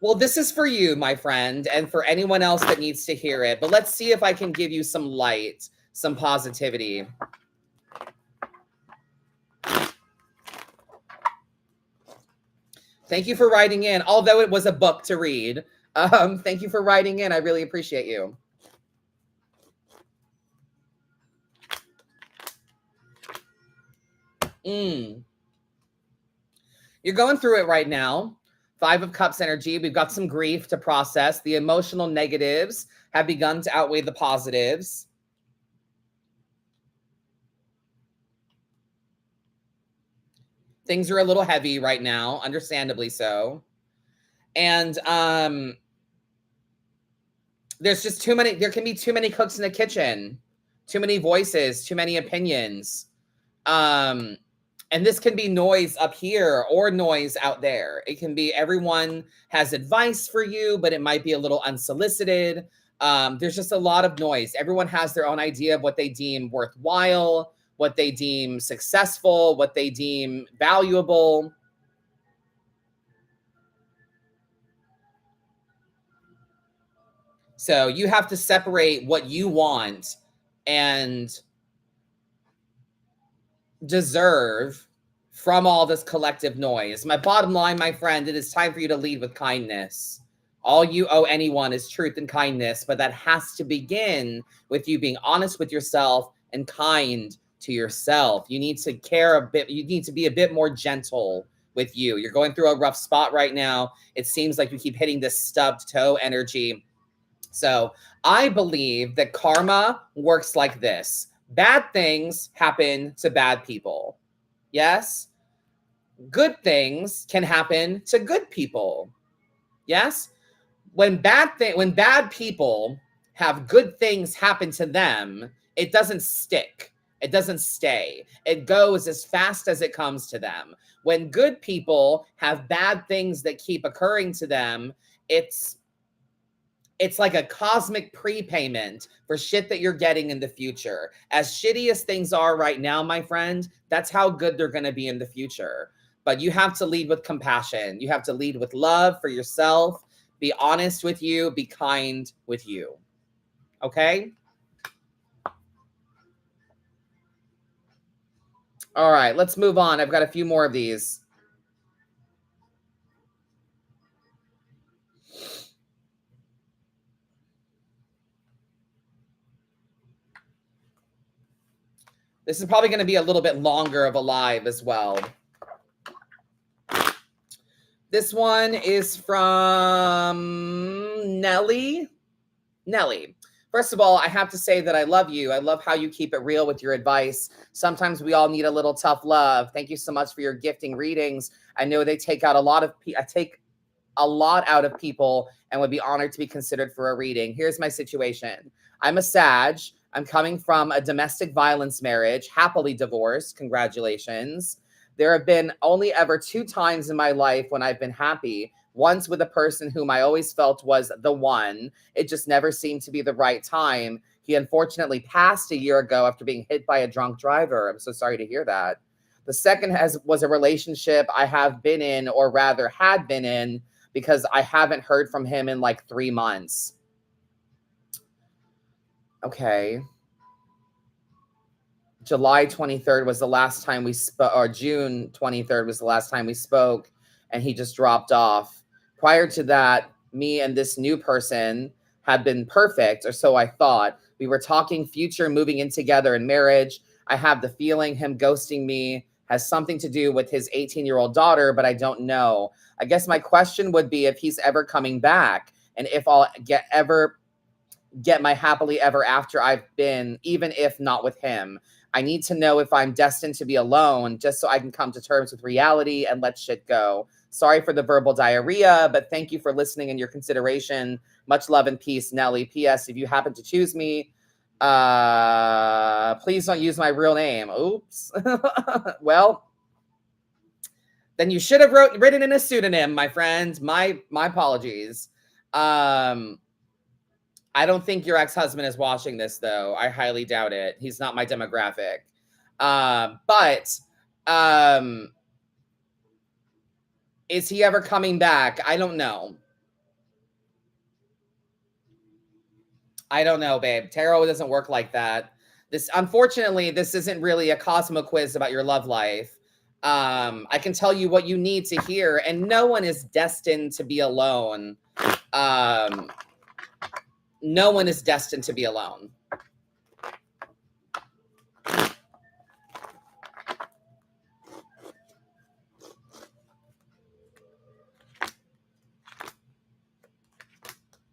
Well, this is for you, my friend, and for anyone else that needs to hear it. But let's see if I can give you some light, some positivity. Thank you for writing in, although it was a book to read. Thank you for writing in. I really appreciate you. You're going through it right now. 5 of Cups energy. We've got some grief to process. The emotional negatives have begun to outweigh the positives. Things are a little heavy right now, understandably so. And there's just there can be too many cooks in the kitchen, too many voices, too many opinions. And this can be noise up here or noise out there. It can be everyone has advice for you, but it might be a little unsolicited. There's just a lot of noise. Everyone has their own idea of what they deem worthwhile, what they deem successful, what they deem valuable. So you have to separate what you want and deserve from all this collective noise. My bottom line, my friend, it is time for you to lead with kindness. All you owe anyone is truth and kindness, but that has to begin with you being honest with yourself and kind to yourself. You need to care a bit. You need to be a bit more gentle with you. You're going through a rough spot right now. It seems like you keep hitting this stubbed toe energy. So I believe that karma works like this. Bad things happen to bad people. Yes. Good things can happen to good people. Yes. When bad people have good things happen to them, it doesn't stick. It doesn't stay. It goes as fast as it comes to them. When good people have bad things that keep occurring to them, it's like a cosmic prepayment for shit that you're getting in the future. As shitty as things are right now, my friend, that's how good they're going to be in the future. But you have to lead with compassion. You have to lead with love for yourself. Be honest with you. Be kind with you. Okay? All right, let's move on. I've got a few more of these. This is probably going to be a little bit longer of a live as well. This one is from Nelly. Nelly. First of all, I have to say that I love you. I love how you keep it real with your advice. Sometimes we all need a little tough love. Thank you so much for your gifting readings. I know they take out a lot of I take a lot out of people and would be honored to be considered for a reading. Here's my situation. I'm a Sag. I'm coming from a domestic violence marriage, happily divorced. Congratulations. There have been only ever 2 times in my life when I've been happy. Once with a person whom I always felt was the one. It just never seemed to be the right time. He unfortunately passed a year ago after being hit by a drunk driver. I'm so sorry to hear that. The second was a relationship I have been in, or rather had been in, because I haven't heard from him in like 3 months. Okay. July 23rd was the last time we spoke, or June 23rd was the last time we spoke, and he just dropped off. Prior to that, me and this new person had been perfect, or so I thought. We were talking future moving in together in marriage. I have the feeling him ghosting me has something to do with his 18-year-old daughter, but I don't know. I guess my question would be if he's ever coming back, and if I'll ever get my happily ever after I've been, even if not with him. I need to know if I'm destined to be alone, just so I can come to terms with reality and let shit go. Sorry for the verbal diarrhea, but thank you for listening and your consideration. Much love and peace, Nelly. P.S. If you happen to choose me, please don't use my real name. Oops. Well, then you should have written in a pseudonym, my friend. My apologies. I don't think your ex-husband is watching this, though. I highly doubt it. He's not my demographic. But is he ever coming back? I don't know. I don't know, babe. Tarot doesn't work like that. Unfortunately, this isn't really a Cosmo quiz about your love life. I can tell you what you need to hear, and no one is destined to be alone. No one is destined to be alone.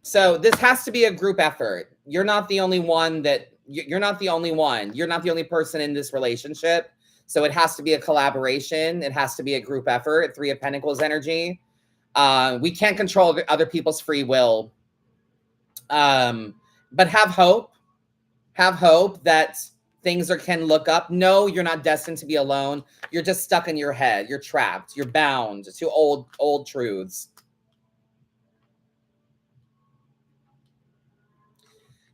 So this has to be a group effort. You're not the only one. You're not the only person in this relationship. So it has to be a collaboration. It has to be a group effort. Three of Pentacles energy. We can't control other people's free will. But have hope. Have hope that things can look up. No, you're not destined to be alone. You're just stuck in your head. You're trapped. You're bound to old truths.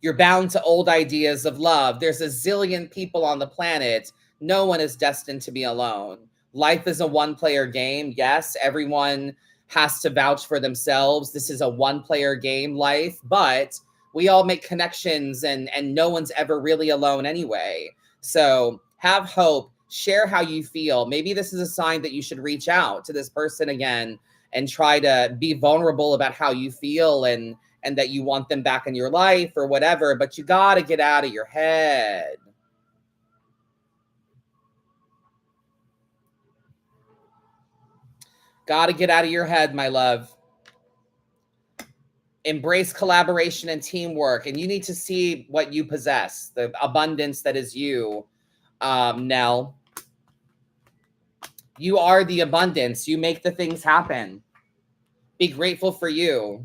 You're bound to old ideas of love. There's a zillion people on the planet. No one is destined to be alone. Life is a one-player game. Yes, everyone has to vouch for themselves. This is a one-player game, life, but we all make connections and no one's ever really alone anyway. So have hope, share how you feel. Maybe this is a sign that you should reach out to this person again and try to be vulnerable about how you feel and that you want them back in your life or whatever, but you got to get out of your head. Got to get out of your head, my love. Embrace collaboration and teamwork, and you need to see what you possess, the abundance that is you, Nell. You are the abundance. You make the things happen. Be grateful for you.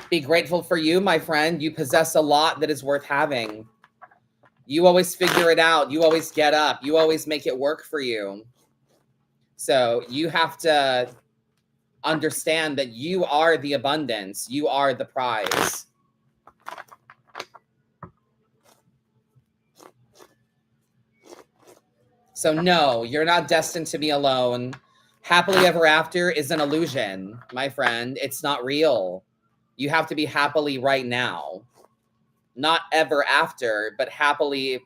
Be grateful for you, my friend. You possess a lot that is worth having. You always figure it out. You always get up. You always make it work for you. So you have to understand that you are the abundance. You are the prize. So no, you're not destined to be alone. Happily ever after is an illusion, my friend. It's not real. You have to be happily right now. Not ever after, but happily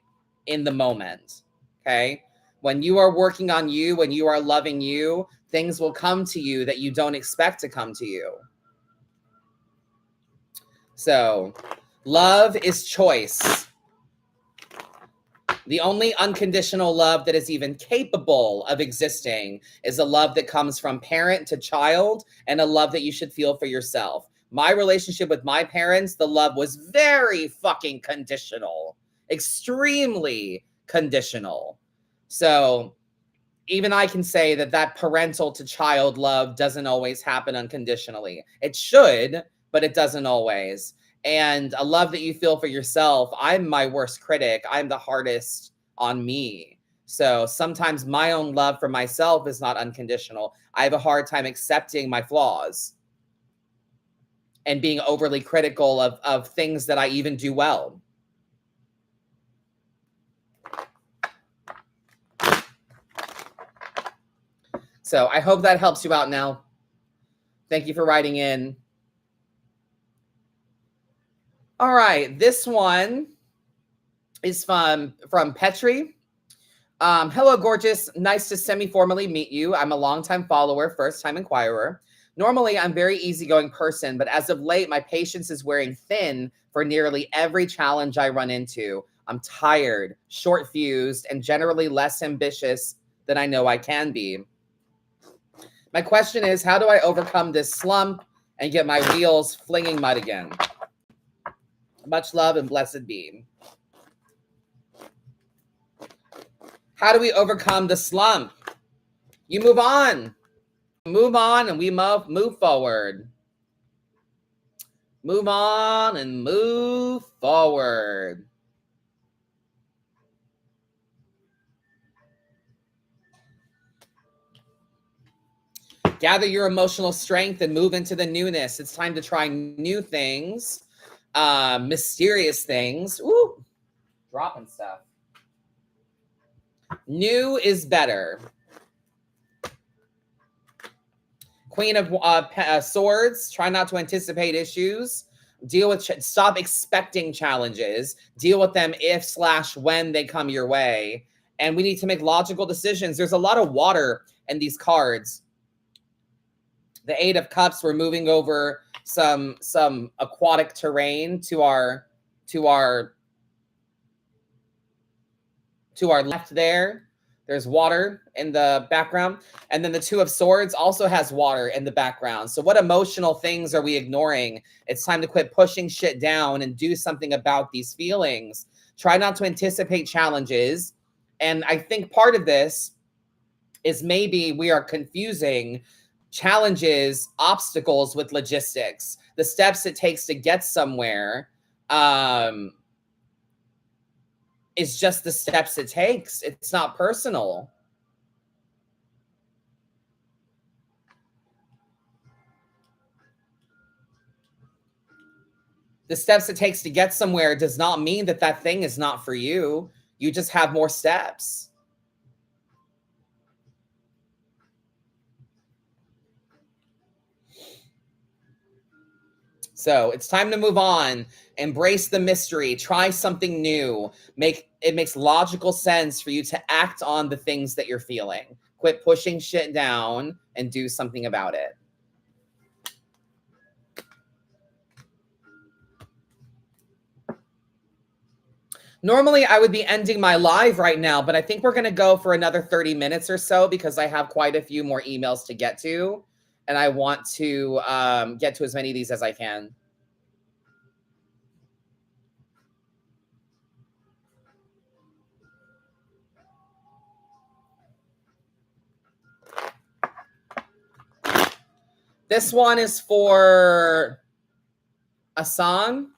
in the moment. Okay? When you are working on you, when you are loving you, things will come to you that you don't expect to come to you. So, love is choice. The only unconditional love that is even capable of existing is a love that comes from parent to child and a love that you should feel for yourself. My relationship with my parents, the love was very fucking conditional, extremely conditional. So even I can say that parental to child love doesn't always happen unconditionally. It should, but it doesn't always. And a love that you feel for yourself, I'm my worst critic. I'm the hardest on me. So sometimes my own love for myself is not unconditional. I have a hard time accepting my flaws and being overly critical of things that I even do well. So I hope that helps you out now. Thank you for writing in. All right, this one is from Petri. Hello, gorgeous. Nice to semi-formally meet you. I'm a longtime follower, first-time inquirer. Normally, I'm a very easygoing person, but as of late, my patience is wearing thin for nearly every challenge I run into. I'm tired, short-fused, and generally less ambitious than I know I can be. My question is, how do I overcome this slump and get my wheels flinging mud again? Much love and blessed be. How do we overcome the slump? You move on. Move on and we move forward. Move on and move forward. Gather your emotional strength and move into the newness. It's time to try new things, mysterious things. Ooh, dropping stuff. New is better. Queen of Swords, try not to anticipate issues. Stop expecting challenges. Deal with them if/when they come your way. And we need to make logical decisions. There's a lot of water in these cards. The Eight of Cups, we're moving over some aquatic terrain to our left there. There's water in the background. And then the Two of Swords also has water in the background. So what emotional things are we ignoring? It's time to quit pushing shit down and do something about these feelings. Try not to anticipate challenges. And I think part of this is maybe we are confusing challenges, obstacles with logistics, the steps it takes to get somewhere. Is just the steps it takes. It's not personal. The steps it takes to get somewhere does not mean that that thing is not for you. You just have more steps. So it's time to move on. Embrace the mystery. Try something new. It makes logical sense for you to act on the things that you're feeling. Quit pushing shit down and do something about it. Normally, I would be ending my live right now, but I think we're going to go for another 30 minutes or so because I have quite a few more emails to get to, and I want to get to as many of these as I can. This one is for Asan.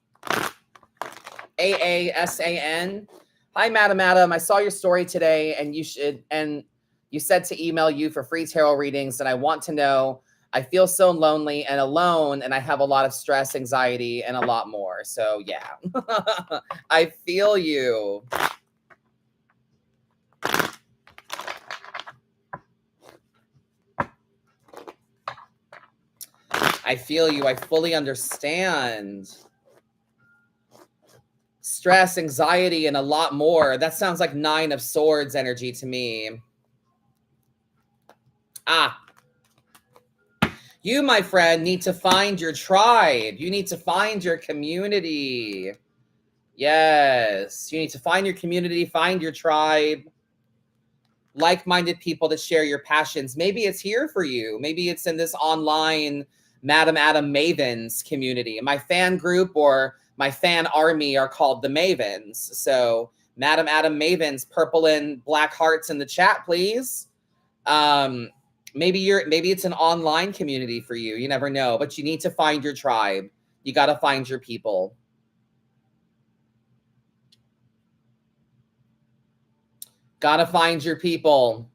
AASAN. Hi, Madam Adam. I saw your story today, and you said to email you for free tarot readings, and I want to know. I feel so lonely and alone, and I have a lot of stress, anxiety, and a lot more. So yeah, I feel you. I feel you. I fully understand. Stress, anxiety, and a lot more. That sounds like 9 of Swords energy to me. You, my friend, need to find your tribe. You need to find your community. Yes, you need to find your community, find your tribe. Like-minded people that share your passions. Maybe it's here for you. Maybe it's in this online Madam Adam Mavens community. My fan group or my fan army are called the Mavens. So Madam Adam Mavens, purple and black hearts in the chat, please. Maybe it's an online community for you. You never know, but you need to find your tribe. You got to find your people. Got to find your people.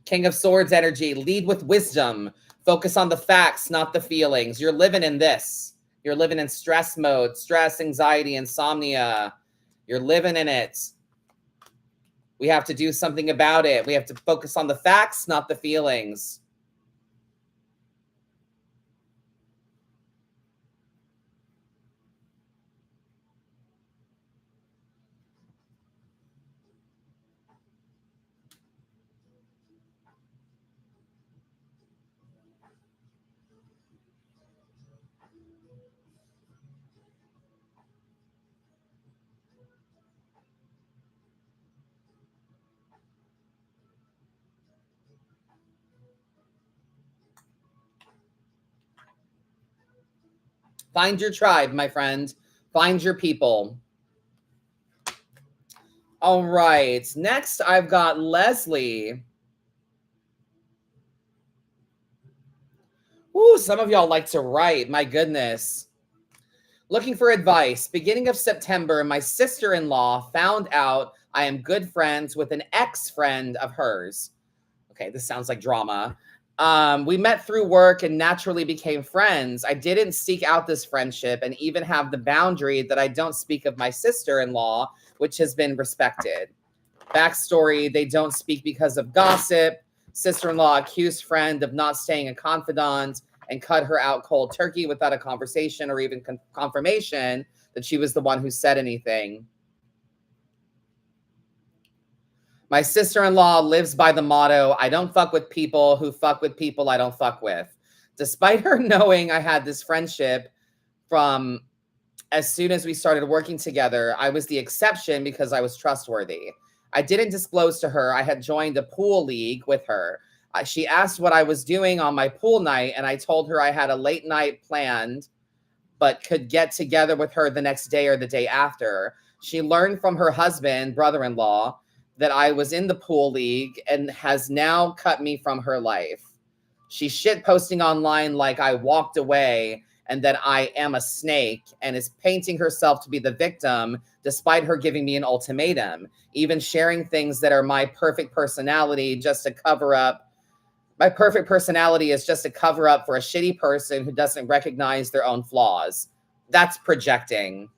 King of Swords energy. Lead with wisdom. Focus on the facts, not the feelings. You're living in this. You're living in stress mode. Stress, anxiety, insomnia. You're living in it. We have to do something about it. We have to focus on the facts, not the feelings. Find your tribe, my friend. Find your people. All right. Next, I've got Leslie. Ooh, some of y'all like to write. My goodness. Looking for advice. Beginning of September, my sister-in-law found out I am good friends with an ex-friend of hers. Okay, this sounds like drama. We met through work and naturally became friends. I didn't seek out this friendship and even have the boundary that I don't speak of my sister-in-law, which has been respected. Backstory, they don't speak because of gossip. Sister-in-law accused friend of not staying a confidant and cut her out cold turkey without a conversation or even confirmation that she was the one who said anything. My sister-in-law lives by the motto, I don't fuck with people who fuck with people I don't fuck with. Despite her knowing I had this friendship from as soon as we started working together, I was the exception because I was trustworthy. I didn't disclose to her I had joined a pool league with her. She asked what I was doing on my pool night, and I told her I had a late night planned, but could get together with her the next day or the day after. She learned from her husband, brother-in-law, that I was in the pool league and has now cut me from her life. She's shit posting online like I walked away and that I am a snake, and is painting herself to be the victim despite her giving me an ultimatum, even sharing things that are my perfect personality just to cover up. My perfect personality is just a cover up for a shitty person who doesn't recognize their own flaws. That's projecting.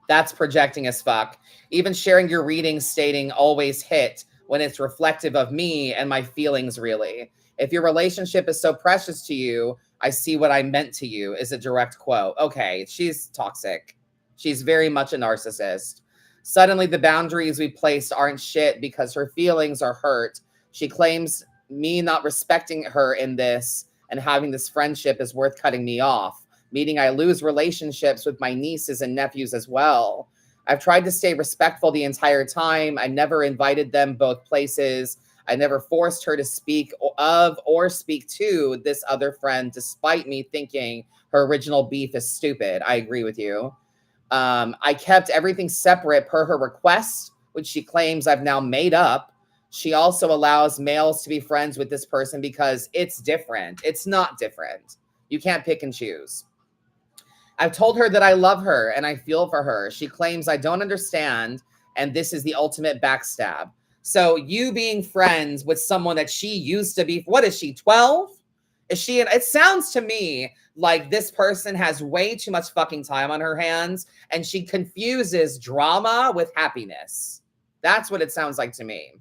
That's projecting as fuck. Even sharing your readings stating always hit when it's reflective of me and my feelings, really. If your relationship is so precious to you, I see what I meant to you, is a direct quote. Okay, she's toxic. She's very much a narcissist. Suddenly, the boundaries we placed aren't shit because her feelings are hurt. She claims me not respecting her in this and having this friendship is worth cutting me off, meaning I lose relationships with my nieces and nephews as well. I've tried to stay respectful the entire time. I never invited them both places. I never forced her to speak of or speak to this other friend, despite me thinking her original beef is stupid. I agree with you. I kept everything separate per her request, which she claims I've now made up. She also allows males to be friends with this person because it's different. It's not different. You can't pick and choose. I've told her that I love her and I feel for her. She claims I don't understand, and this is the ultimate backstab. So you being friends with someone that she used to be, what is she, 12? Is she, it sounds to me like this person has way too much fucking time on her hands and she confuses drama with happiness. That's what it sounds like to me.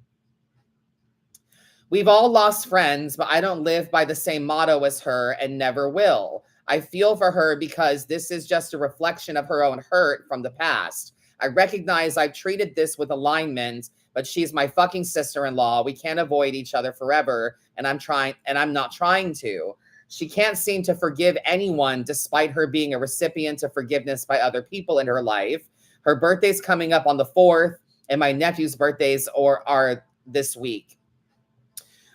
We've all lost friends, but I don't live by the same motto as her and never will. I feel for her because this is just a reflection of her own hurt from the past. I recognize I've treated this with alignment, but she's my fucking sister-in-law. We can't avoid each other forever, and I'm not trying to. She can't seem to forgive anyone despite her being a recipient of forgiveness by other people in her life. Her birthday's coming up on the 4th, and my nephew's birthdays are this week.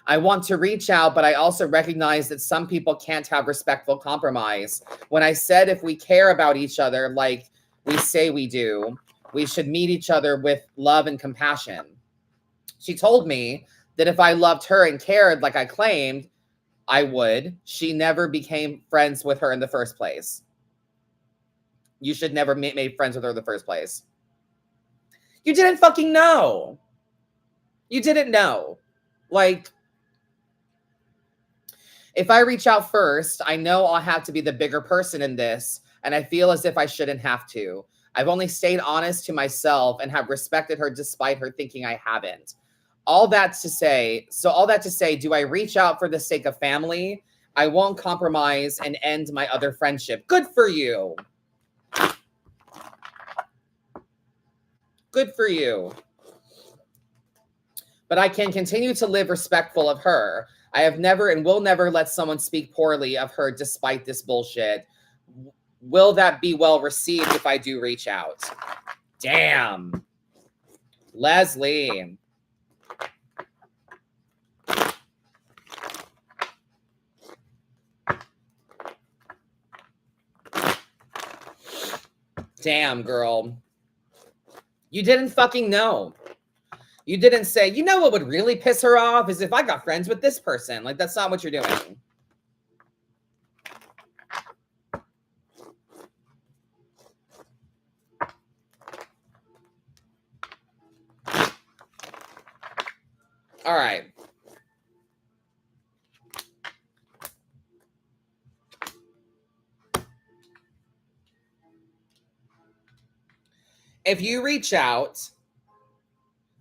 I want to reach out, but I also recognize that some people can't have respectful compromise. When I said if we care about each other like we say we do, we should meet each other with love and compassion. She told me that if I loved her and cared like I claimed I would, she never became friends with her in the first place. You should never made friends with her in the first place. You didn't fucking know. You didn't know. Like, if I reach out first, I know I'll have to be the bigger person in this, and I feel as if I shouldn't have to. I've only stayed honest to myself and have respected her despite her thinking I haven't. All that to say, do I reach out for the sake of family? I won't compromise and end my other friendship. Good for you. Good for you. But I can continue to live respectful of her. I have never and will never let someone speak poorly of her despite this bullshit. Will that be well received if I do reach out? Damn. Leslie. Damn, girl. You didn't fucking know. You didn't say, you know what would really piss her off is if I got friends with this person. Like, that's not what you're doing. All right. If you reach out,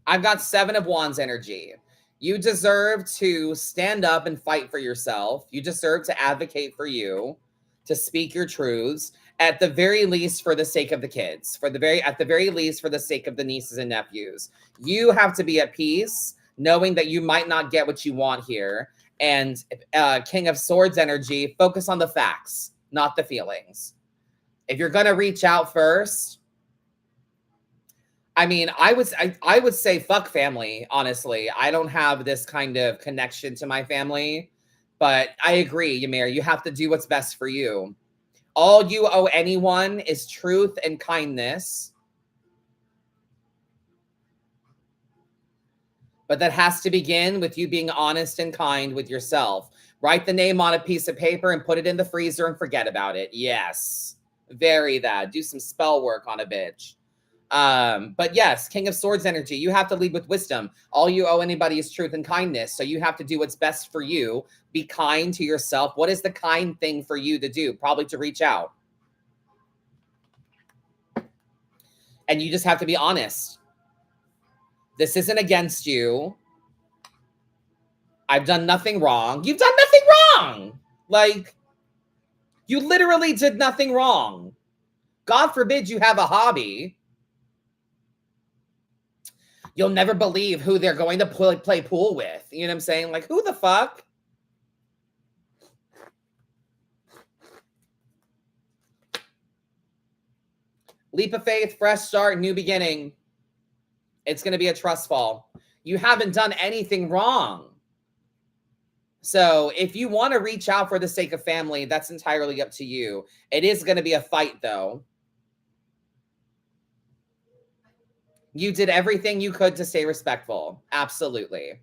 I've got 7 of Wands energy. You deserve to stand up and fight for yourself. You deserve to advocate for you, to speak your truths, at the very least for the sake of the kids, at the very least for the sake of the nieces and nephews. You have to be at peace knowing that you might not get what you want here. And King of Swords energy, focus on the facts, not the feelings. If you're going to reach out first, I mean, I would say fuck family, honestly. I don't have this kind of connection to my family, but I agree, Ymir, you have to do what's best for you. All you owe anyone is truth and kindness. But that has to begin with you being honest and kind with yourself. Write the name on a piece of paper and put it in the freezer and forget about it. Yes. Vary that. Do some spell work on a bitch. But yes, King of Swords energy, you have to lead with wisdom. All you owe anybody is truth and kindness. So you have to do what's best for you. Be kind to yourself. What is the kind thing for you to do? Probably to reach out. And you just have to be honest. This isn't against you. I've done nothing wrong. You've done nothing wrong. Like, you literally did nothing wrong. God forbid you have a hobby. You'll never believe who they're going to play pool with. You know what I'm saying? Like, who the fuck? Leap of faith, fresh start, new beginning. It's going to be a trust fall. You haven't done anything wrong. So if you want to reach out for the sake of family, that's entirely up to you. It is going to be a fight, though. You did everything you could to stay respectful. Absolutely.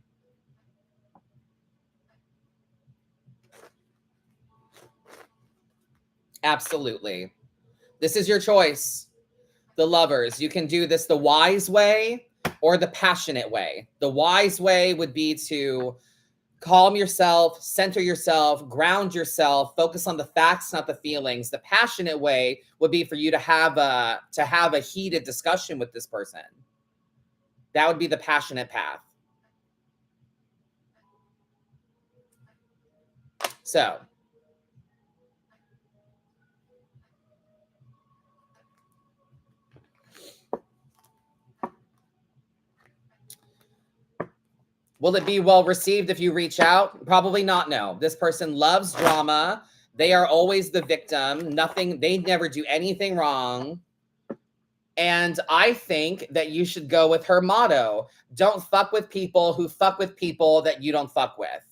Absolutely. This is your choice. The lovers, you can do this the wise way or the passionate way. The wise way would be to calm yourself, center yourself, ground yourself, focus on the facts, not the feelings. The passionate way would be for you to have a heated discussion with this person. That would be the passionate path. So, will it be well received if you reach out? Probably not, no. This person loves drama. They are always the victim. They never do anything wrong. And I think that you should go with her motto. Don't fuck with people who fuck with people that you don't fuck with.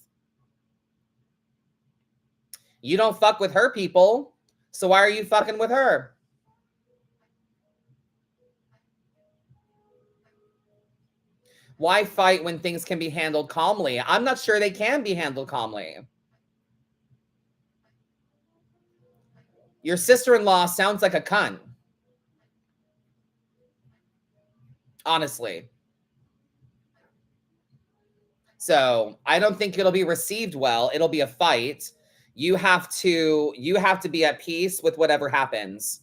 You don't fuck with her people, so why are you fucking with her? Why fight when things can be handled calmly? I'm not sure they can be handled calmly. Your sister-in-law sounds like a cunt. Honestly. So I don't think it'll be received well. It'll be a fight. You have to be at peace with whatever happens.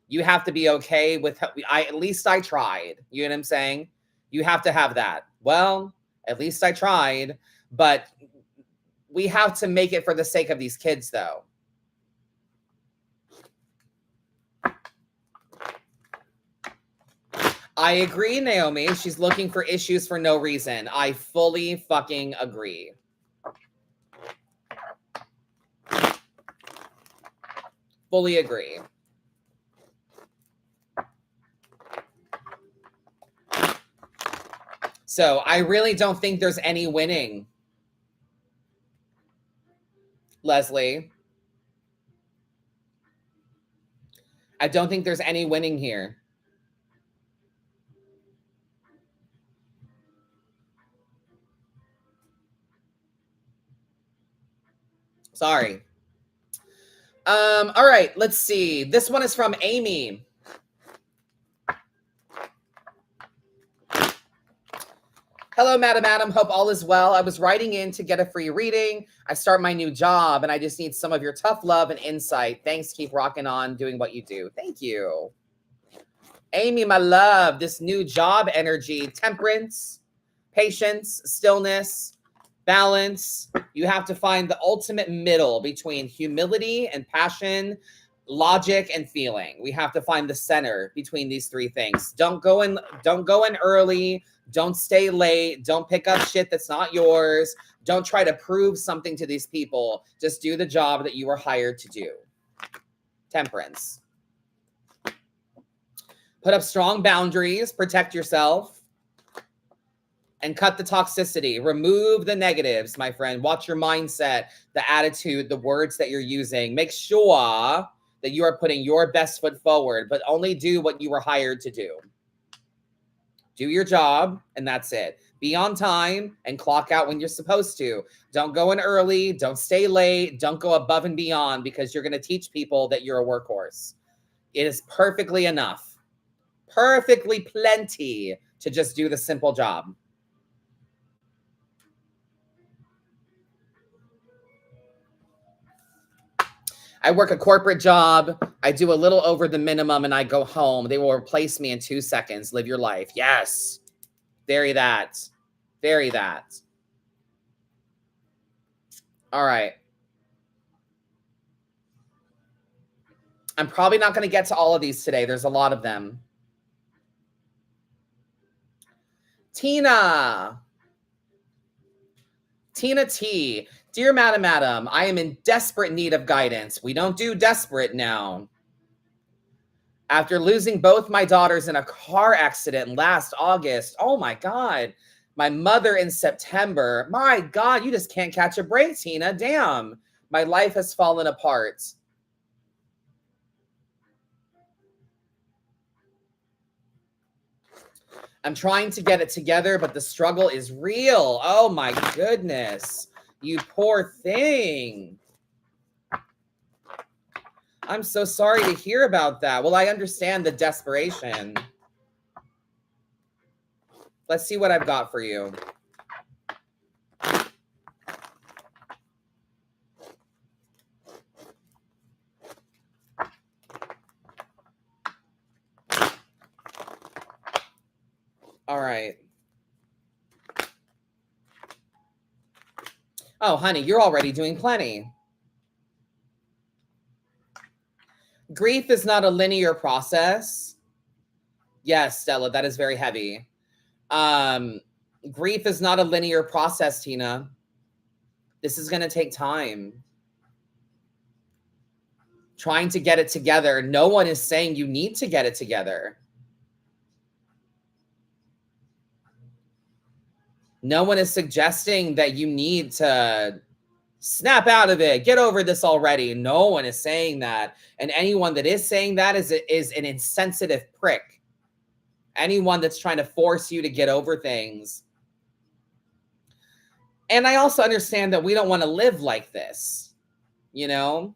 You have to be okay with, at least I tried. You know what I'm saying? You have to have that. Well, at least I tried. But we have to make it for the sake of these kids, though. I agree, Naomi. She's looking for issues for no reason. I fully fucking agree. Fully agree. So I really don't think there's any winning, Leslie. I don't think there's any winning here. Sorry. All right, let's see. This one is from Amy. Hello, Madam Adam. Hope all is well. I was writing in to get a free reading. I start my new job, and I just need some of your tough love and insight. Thanks. Keep rocking on, doing what you do. Thank you. Amy, my love, this new job energy, temperance, patience, stillness, balance. You have to find the ultimate middle between humility and passion, logic and feeling. We have to find the center between these three things. Don't go in early. Don't stay late. Don't pick up shit that's not yours. Don't try to prove something to these people. Just do the job that you were hired to do. Temperance. Put up strong boundaries, protect yourself, and cut the toxicity. Remove the negatives, my friend. Watch your mindset, the attitude, the words that you're using. Make sure that you are putting your best foot forward, but only do what you were hired to do. Do your job, and that's it. Be on time and clock out when you're supposed to. Don't go in early. Don't stay late. Don't go above and beyond, because you're going to teach people that you're a workhorse. It is perfectly enough, perfectly plenty to just do the simple job. I work a corporate job. I do a little over the minimum and I go home. They will replace me in 2 seconds. Live your life. Yes. Very that. Very that. All right. I'm probably not going to get to all of these today. There's a lot of them. Tina T. Dear Madam, I am in desperate need of guidance. We don't do desperate now. After losing both my daughters in a car accident last August, oh my God, my mother in September, my God, you just can't catch a break, Tina. Damn, my life has fallen apart. I'm trying to get it together, but the struggle is real. Oh my goodness, you poor thing. I'm so sorry to hear about that. Well, I understand the desperation. Let's see what I've got for you. All right. Oh, honey, you're already doing plenty. Grief is not a linear process. Yes, Stella, that is very heavy. Grief is not a linear process, Tina. This is going to take time. Trying to get it together. No one is saying you need to get it together. No one is suggesting that you need to snap out of it. Get over this already. No one is saying that. And anyone that is saying that is an insensitive prick. Anyone that's trying to force you to get over things. And I also understand that we don't want to live like this, you know?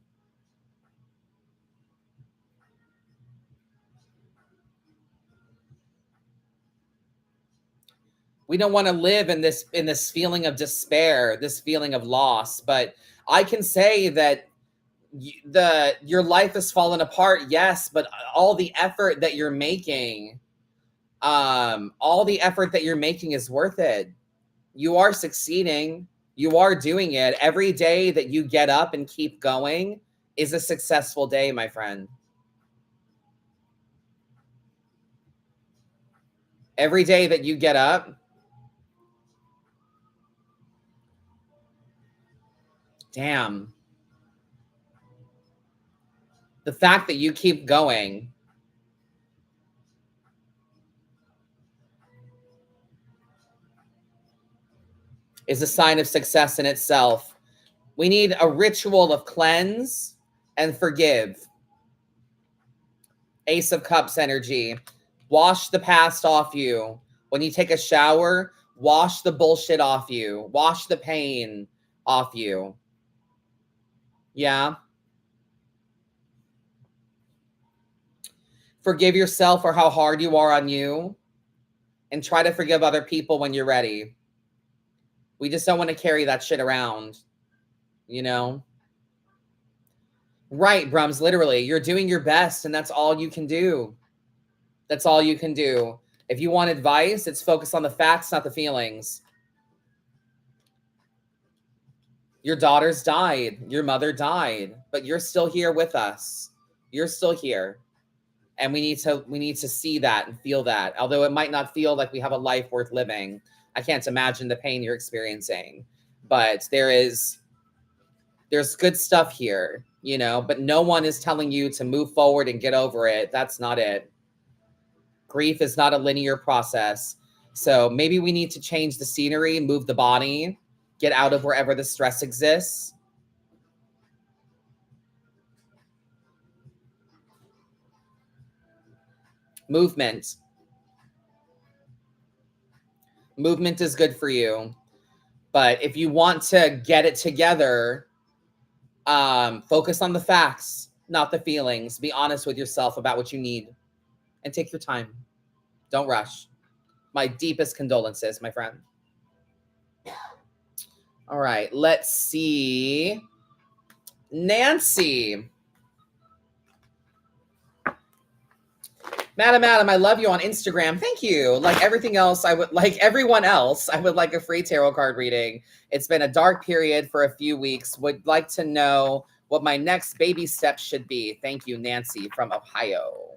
We don't want to live in this feeling of despair, this feeling of loss. But I can say that your life has fallen apart, yes, but all the effort that you're making, is worth it. You are succeeding. You are doing it. Every day that you get up and keep going is a successful day, my friend. Every day that you get up. Damn. The fact that you keep going is a sign of success in itself. We need a ritual of cleanse and forgive. Ace of Cups energy. Wash the past off you. When you take a shower, wash the bullshit off you. Wash the pain off you. Yeah. Forgive yourself for how hard you are on you, and try to forgive other people when you're ready. We just don't want to carry that shit around, you know? Right, Brums, literally. You're doing your best, and that's all you can do. That's all you can do. If you want advice, it's focus on the facts, not the feelings. Your daughters died. Your mother died. But you're still here with us. You're still here. And we need to see that and feel that. Although it might not feel like we have a life worth living. I can't imagine the pain you're experiencing. but there's good stuff here, you know, but no one is telling you to move forward and get over it. That's not it. Grief is not a linear process. So maybe we need to change the scenery, move the body, get out of wherever the stress exists. Movement. Movement is good for you. But if you want to get it together, focus on the facts, not the feelings. Be honest with yourself about what you need and take your time. Don't rush. My deepest condolences, my friend. All right, let's see. Nancy. Madam, I love you on Instagram. Thank you. Like everything else, like everyone else, I would like a free tarot card reading. It's been a dark period for a few weeks. Would like to know what my next baby steps should be. Thank you, Nancy from Ohio.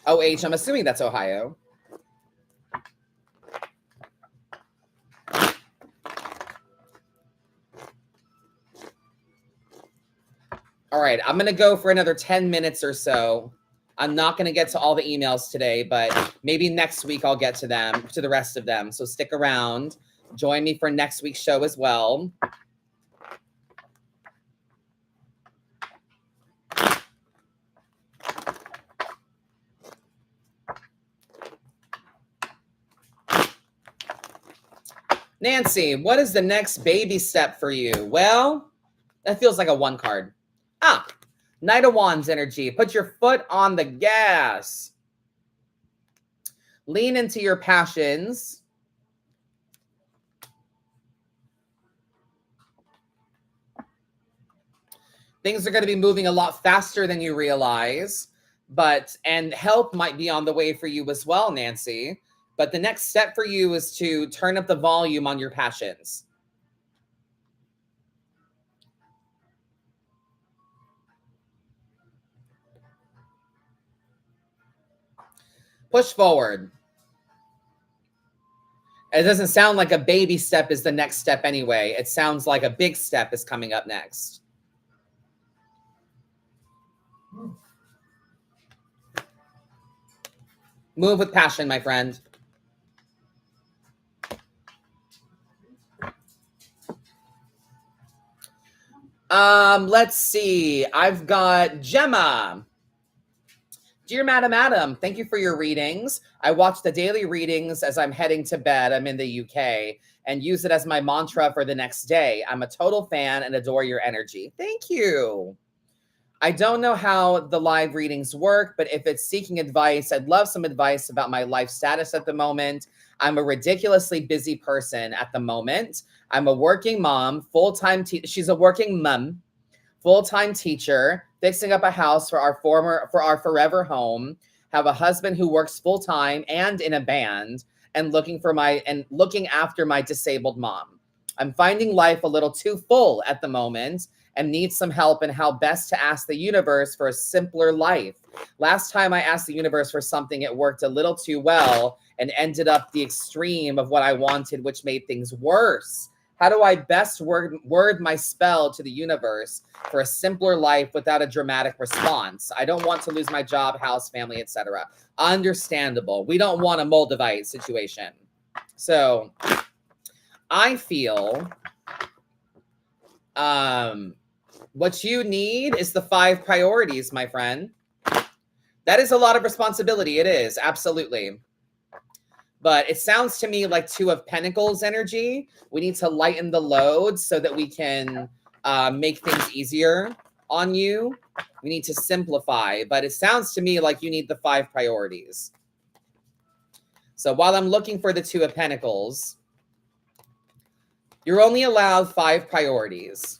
OH, I'm assuming that's Ohio. All right, I'm going to go for another 10 minutes or so. I'm not going to get to all the emails today, but maybe next week I'll get to the rest of them. So stick around. Join me for next week's show as well. Nancy, what is the next baby step for you? Well, that feels like a 1 card. Knight of Wands energy. Put your foot on the gas. Lean into your passions. Things are going to be moving a lot faster than you realize, and help might be on the way for you as well, Nancy. But the next step for you is to turn up the volume on your passions. Push forward. It doesn't sound like a baby step is the next step anyway. It sounds like a big step is coming up next. Move with passion, my friend. Let's see. I've got Gemma. Dear Madam Adam, thank you for your readings. I watch the daily readings as I'm heading to bed. I'm in the UK and use it as my mantra for the next day. I'm a total fan and adore your energy. Thank you. I don't know how the live readings work, but if it's seeking advice, I'd love some advice about my life status at the moment. I'm a ridiculously busy person at the moment. I'm a working mom, full-time she's a working mom, full-time teacher, fixing up a house for our forever home, have a husband who works full-time and in a band, and looking after my disabled mom. I'm finding life a little too full at the moment and need some help in how best to ask the universe for a simpler life. Last time I asked the universe for something, it worked a little too well and ended up the extreme of what I wanted, which made things worse. How do I best word my spell to the universe for a simpler life without a dramatic response? I don't want to lose my job, house, family, etc. Understandable. We don't want a Moldavite situation. So I feel what you need is the 5 priorities, my friend. That is a lot of responsibility. It is, absolutely. But it sounds to me like 2 of Pentacles energy. We need to lighten the load so that we can make things easier on you. We need to simplify, but it sounds to me like you need the 5 priorities. So while I'm looking for the 2 of Pentacles, you're only allowed 5 priorities.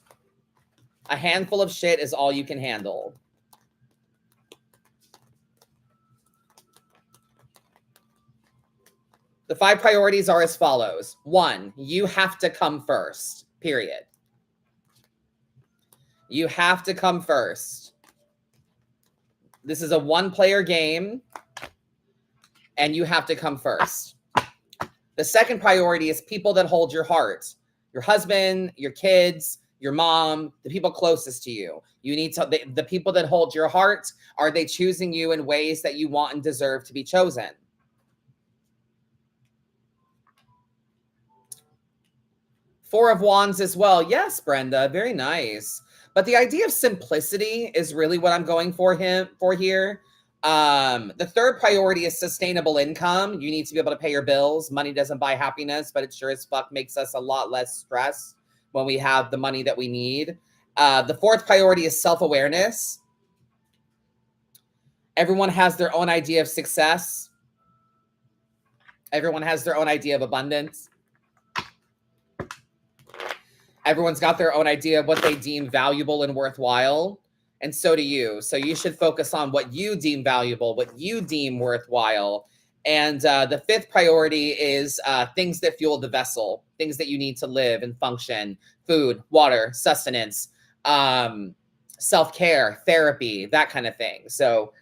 A handful of shit is all you can handle. The 5 priorities are as follows. 1, you have to come first, period. You have to come first. This is a one-player game, and you have to come first. The second priority is people that hold your heart. Your husband, your kids, your mom, the people closest to you. You need to, the people that hold your heart, are they choosing you in ways that you want and deserve to be chosen? Four of Wands as well. Yes, Brenda, very nice. But the idea of simplicity is really what I'm going for here. The third priority is sustainable income. You need to be able to pay your bills. Money doesn't buy happiness, but it sure as fuck makes us a lot less stressed when we have the money that we need. The fourth priority is self-awareness. Everyone has their own idea of success. Everyone has their own idea of abundance. Everyone's got their own idea of what they deem valuable and worthwhile. And so do you. So you should focus on what you deem valuable, what you deem worthwhile. And the fifth priority is things that fuel the vessel, things that you need to live and function: food, water, sustenance, self-care, therapy, that kind of thing. So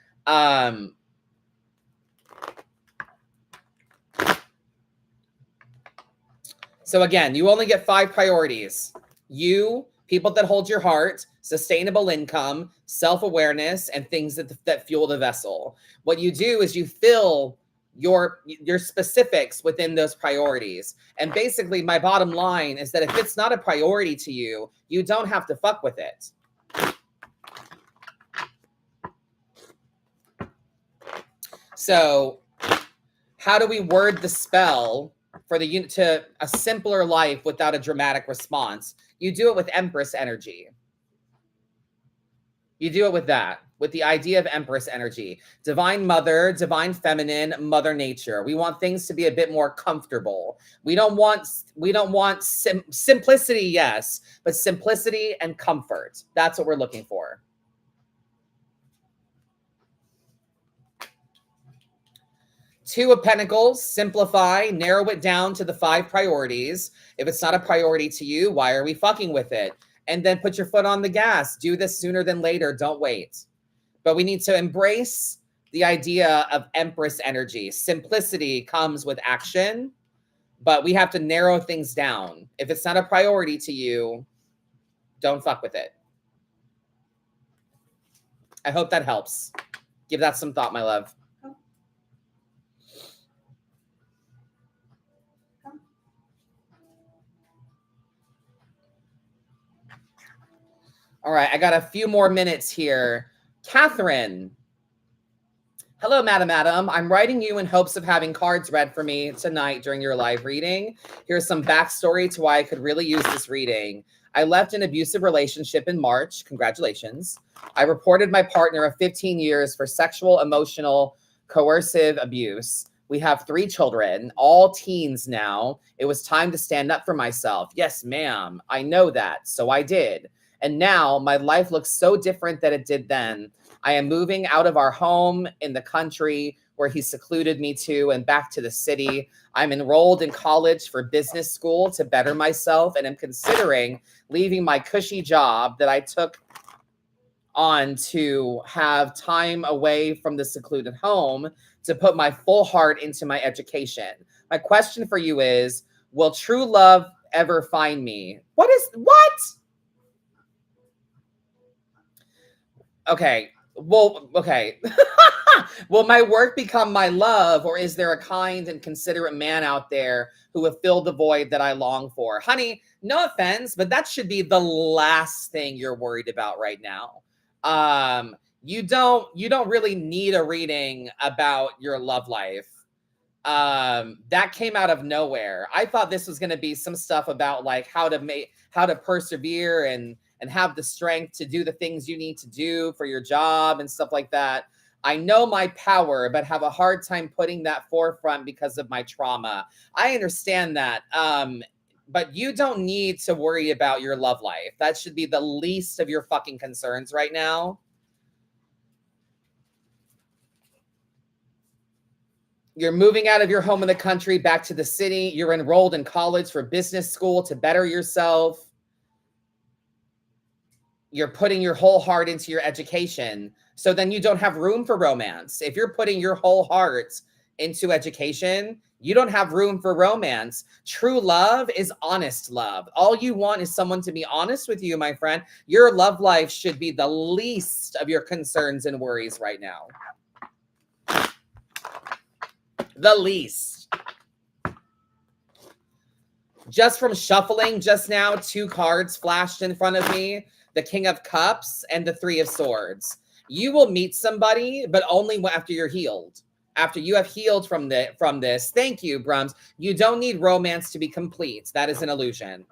again, you only get 5 priorities. You, people that hold your heart, sustainable income, self-awareness, and things that fuel the vessel. What you do is you fill your specifics within those priorities. And basically, my bottom line is that if it's not a priority to you, you don't have to fuck with it. So how do we word the spell for to a simpler life without a dramatic response? You do it with Empress energy. You do it with that, with the idea of Empress energy. Divine Mother, Divine Feminine, Mother Nature. We want things to be a bit more comfortable. We don't want simplicity, yes, but simplicity and comfort. That's what we're looking for. Two of Pentacles, simplify, narrow it down to the 5 priorities. If it's not a priority to you, why are we fucking with it? And then put your foot on the gas. Do this sooner than later. Don't wait. But we need to embrace the idea of Empress energy. Simplicity comes with action, but we have to narrow things down. If it's not a priority to you, don't fuck with it. I hope that helps. Give that some thought, my love. All right, I got a few more minutes here. Catherine. Hello, Madam Adam. I'm writing you in hopes of having cards read for me tonight during your live reading. Here's some backstory to why I could really use this reading. I left an abusive relationship in March. Congratulations. I reported my partner of 15 years for sexual, emotional, coercive abuse. We have 3 children, all teens now. It was time to stand up for myself. Yes, ma'am. I know that. So I did. And now my life looks so different than it did then. I am moving out of our home in the country where he secluded me to and back to the city. I'm enrolled in college for business school to better myself and am considering leaving my cushy job that I took on to have time away from the secluded home to put my full heart into my education. My question for you is, will true love ever find me? What? Okay. Well, okay. Will my work become my love, or is there a kind and considerate man out there who will fill the void that I long for? Honey, no offense, but that should be the last thing you're worried about right now. You don't really need a reading about your love life. That came out of nowhere. I thought this was going to be some stuff about like how to persevere and have the strength to do the things you need to do for your job and stuff like that. I know my power, but have a hard time putting that forefront because of my trauma. I understand that. But you don't need to worry about your love life. That should be the least of your fucking concerns right now. You're moving out of your home in the country back to the city. You're enrolled in college for business school to better yourself. You're putting your whole heart into your education. So then you don't have room for romance. If you're putting your whole heart into education, you don't have room for romance. True love is honest love. All you want is someone to be honest with you, my friend. Your love life should be the least of your concerns and worries right now. The least. Just from shuffling just now, 2 cards flashed in front of me, the King of Cups and the 3 of Swords. You will meet somebody, but only after you're healed. After you have healed from this. Thank you, Brums. You don't need romance to be complete. That is an illusion.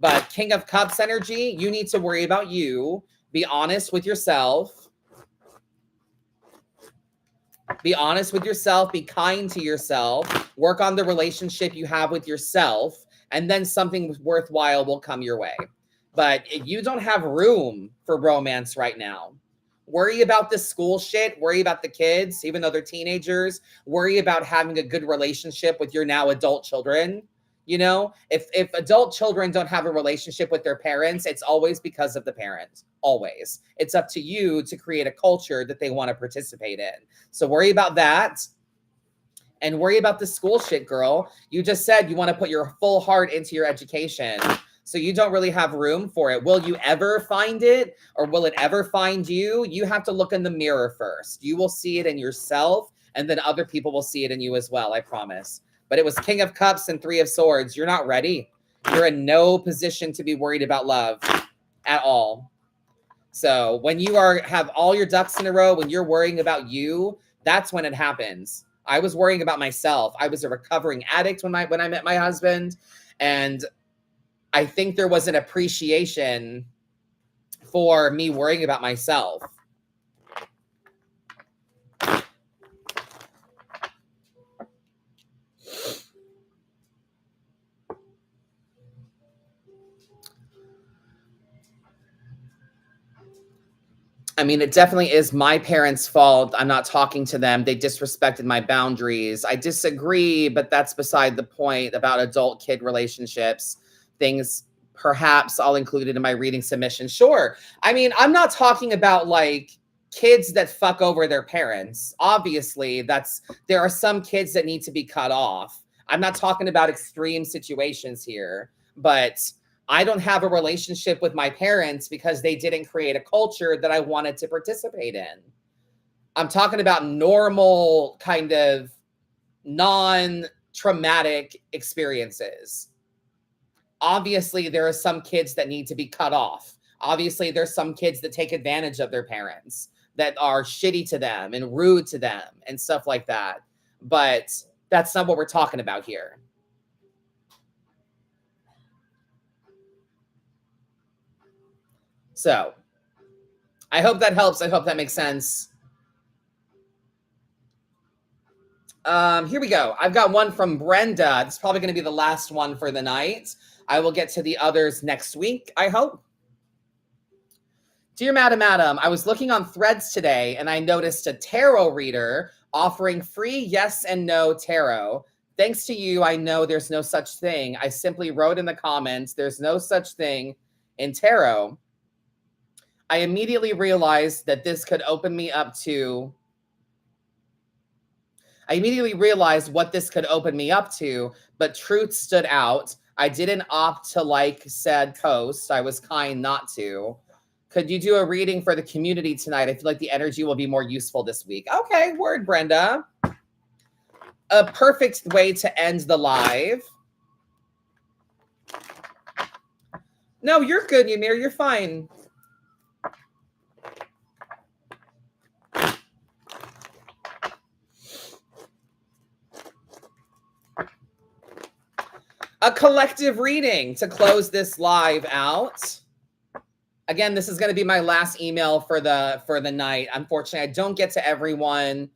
But King of Cups energy, you need to worry about you. Be honest with yourself. Be honest with yourself. Be kind to yourself. Work on the relationship you have with yourself. And then something worthwhile will come your way. But you don't have room for romance right now. Worry about the school shit. Worry about the kids, even though they're teenagers. Worry about having a good relationship with your now adult children. You know, if adult children don't have a relationship with their parents, it's always because of the parents. Always. It's up to you to create a culture that they want to participate in. So worry about that. And worry about the school shit, girl. You just said you want to put your full heart into your education. So you don't really have room for it. Will you ever find it, or will it ever find you? You have to look in the mirror first. You will see it in yourself, and then other people will see it in you as well, I promise. But it was King of Cups and 3 of Swords. You're not ready. You're in no position to be worried about love at all. So when you have all your ducks in a row, when you're worrying about you, that's when it happens. I was worrying about myself. I was a recovering addict when I met my husband, and I think there was an appreciation for me worrying about myself. I mean, it definitely is my parents' fault. I'm not talking to them. They disrespected my boundaries. I disagree, but that's beside the point about adult-kid relationships. Things perhaps I'll include it in my reading submission. Sure. I mean, I'm not talking about like kids that fuck over their parents. Obviously, there are some kids that need to be cut off. I'm not talking about extreme situations here, but I don't have a relationship with my parents because they didn't create a culture that I wanted to participate in. I'm talking about normal kind of non-traumatic experiences. Obviously, there are some kids that need to be cut off. Obviously, there's some kids that take advantage of their parents, that are shitty to them and rude to them and stuff like that. But that's not what we're talking about here. So I hope that helps. I hope that makes sense. Here we go. I've got one from Brenda. It's probably going to be the last one for the night. I will get to the others next week, I hope. Dear Madam Adam, I was looking on Threads today and I noticed a tarot reader offering free yes and no tarot. Thanks to you, I know there's no such thing. I simply wrote in the comments, there's no such thing in tarot. I immediately realized that this could open me up to what this could open me up to, but truth stood out. I didn't opt to like said post. I was kind not to. Could you do a reading for the community tonight? I feel like the energy will be more useful this week. Okay, word, Brenda. A perfect way to end the live. No, you're good, Ymir. You're fine. A collective reading to close this live out. Again, this is going to be my last email for the night. Unfortunately, I don't get to everyone,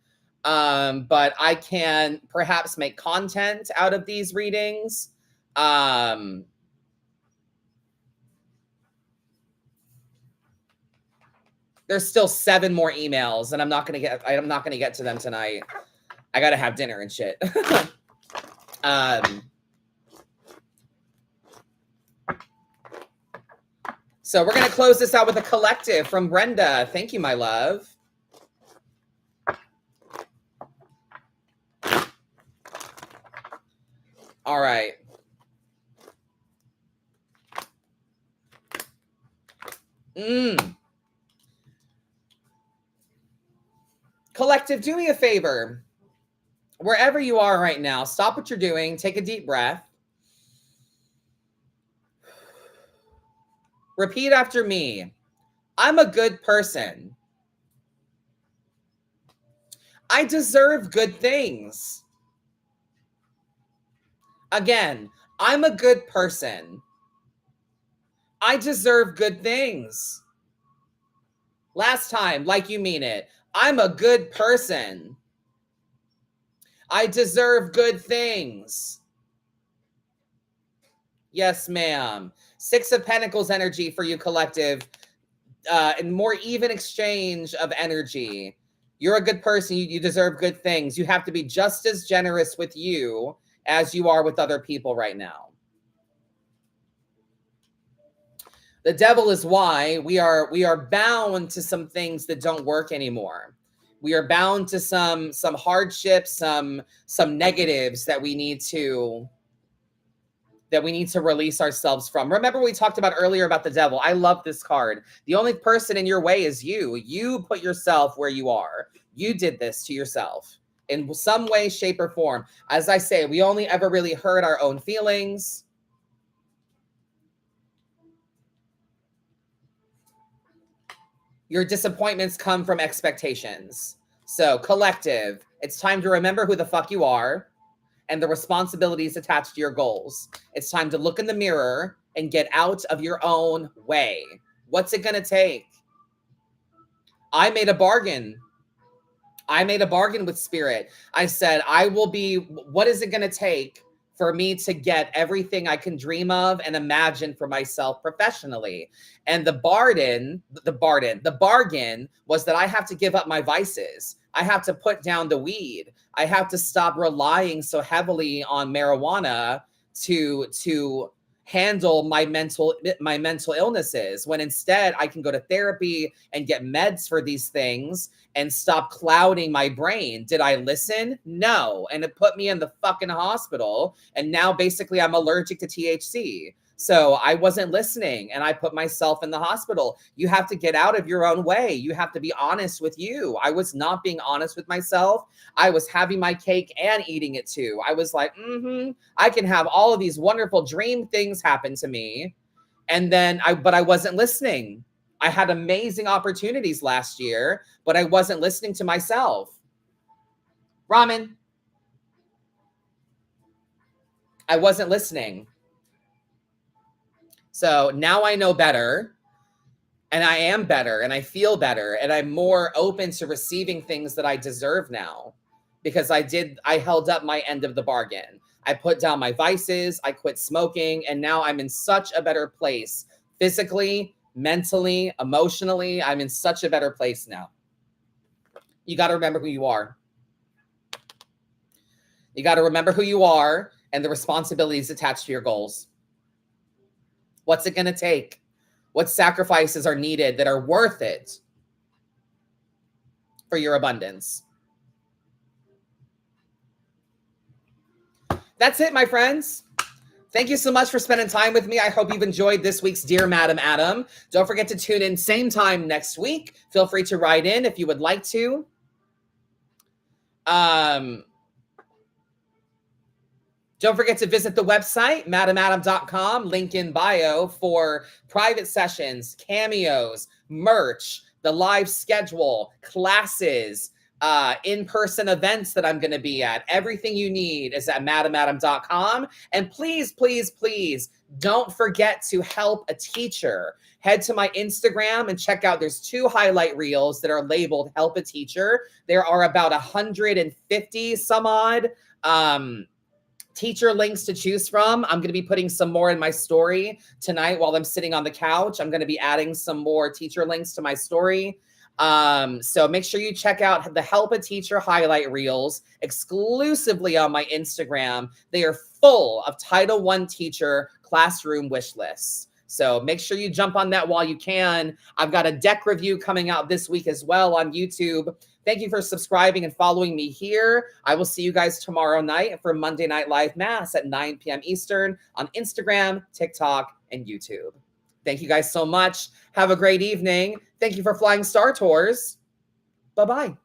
but I can perhaps make content out of these readings. There's still 7 more emails, and I'm not going to get to them tonight. I got to have dinner and shit. So So we're going to close this out with a collective from Brenda. Thank you, my love. All right. Collective, do me a favor. Wherever you are right now, stop what you're doing. Take a deep breath. Repeat after me. I'm a good person. I deserve good things. Again, I'm a good person. I deserve good things. Last time, like you mean it. I'm a good person. I deserve good things. Yes, ma'am. 6 of Pentacles energy for you, collective. And more even exchange of energy. You're a good person. You deserve good things. You have to be just as generous with you as you are with other people right now. The devil is why we are bound to some things that don't work anymore. We are bound to some hardships, some negatives that we need to release ourselves from. Remember we talked about earlier about the devil. I love this card. The only person in your way is you. You put yourself where you are. You did this to yourself in some way, shape, or form. As I say, we only ever really hurt our own feelings. Your disappointments come from expectations. So, collective, it's time to remember who the fuck you are and the responsibilities attached to your goals. It's time to look in the mirror and get out of your own way. What's it going to take? I made a bargain. I made a bargain with Spirit. I said, what is it going to take for me to get everything I can dream of and imagine for myself professionally? And the bargain was that I have to give up my vices. I have to put down the weed. I have to stop relying so heavily on marijuana to handle my mental illnesses, when instead I can go to therapy and get meds for these things and stop clouding my brain. Did I listen? No. And it put me in the fucking hospital. And now basically I'm allergic to THC. So I wasn't listening and I put myself in the hospital. You have to get out of your own way. You have to be honest with you. I was not being honest with myself. I was having my cake and eating it too. I was like, I can have all of these wonderful dream things happen to me. And then but I wasn't listening. I had amazing opportunities last year, but I wasn't listening to myself. Ramen. I wasn't listening. So now I know better, and I am better, and I feel better, and I'm more open to receiving things that I deserve now, because I held up my end of the bargain. I put down my vices, I quit smoking, and now I'm in such a better place physically, mentally, emotionally. I'm in such a better place now. You got to remember who you are. You got to remember who you are and the responsibilities attached to your goals. What's it going to take? What sacrifices are needed that are worth it for your abundance? That's it, my friends. Thank you so much for spending time with me. I hope you've enjoyed this week's Dear Madam Adam. Don't forget to tune in same time next week. Feel free to write in if you would like to. Don't forget to visit the website, madamadam.com, link in bio, for private sessions, cameos, merch, the live schedule, classes, in-person events that I'm going to be at. Everything you need is at madamadam.com. And please, please, please don't forget to help a teacher. Head to my Instagram and check out, there's 2 highlight reels that are labeled Help a Teacher. There are about 150 some odd teacher links to choose from. I'm going to be putting some more in my story tonight while I'm sitting on the couch. I'm going to be adding some more teacher links to my story. So make sure you check out the Help a Teacher highlight reels exclusively on my Instagram. They are full of Title I teacher classroom wish lists. So make sure you jump on that while you can. I've got a deck review coming out this week as well on YouTube. Thank you for subscribing and following me here. I will see you guys tomorrow night for Monday Night Live Mass at 9 p.m. Eastern on Instagram, TikTok, and YouTube. Thank you guys so much. Have a great evening. Thank you for flying Star Tours. Bye-bye.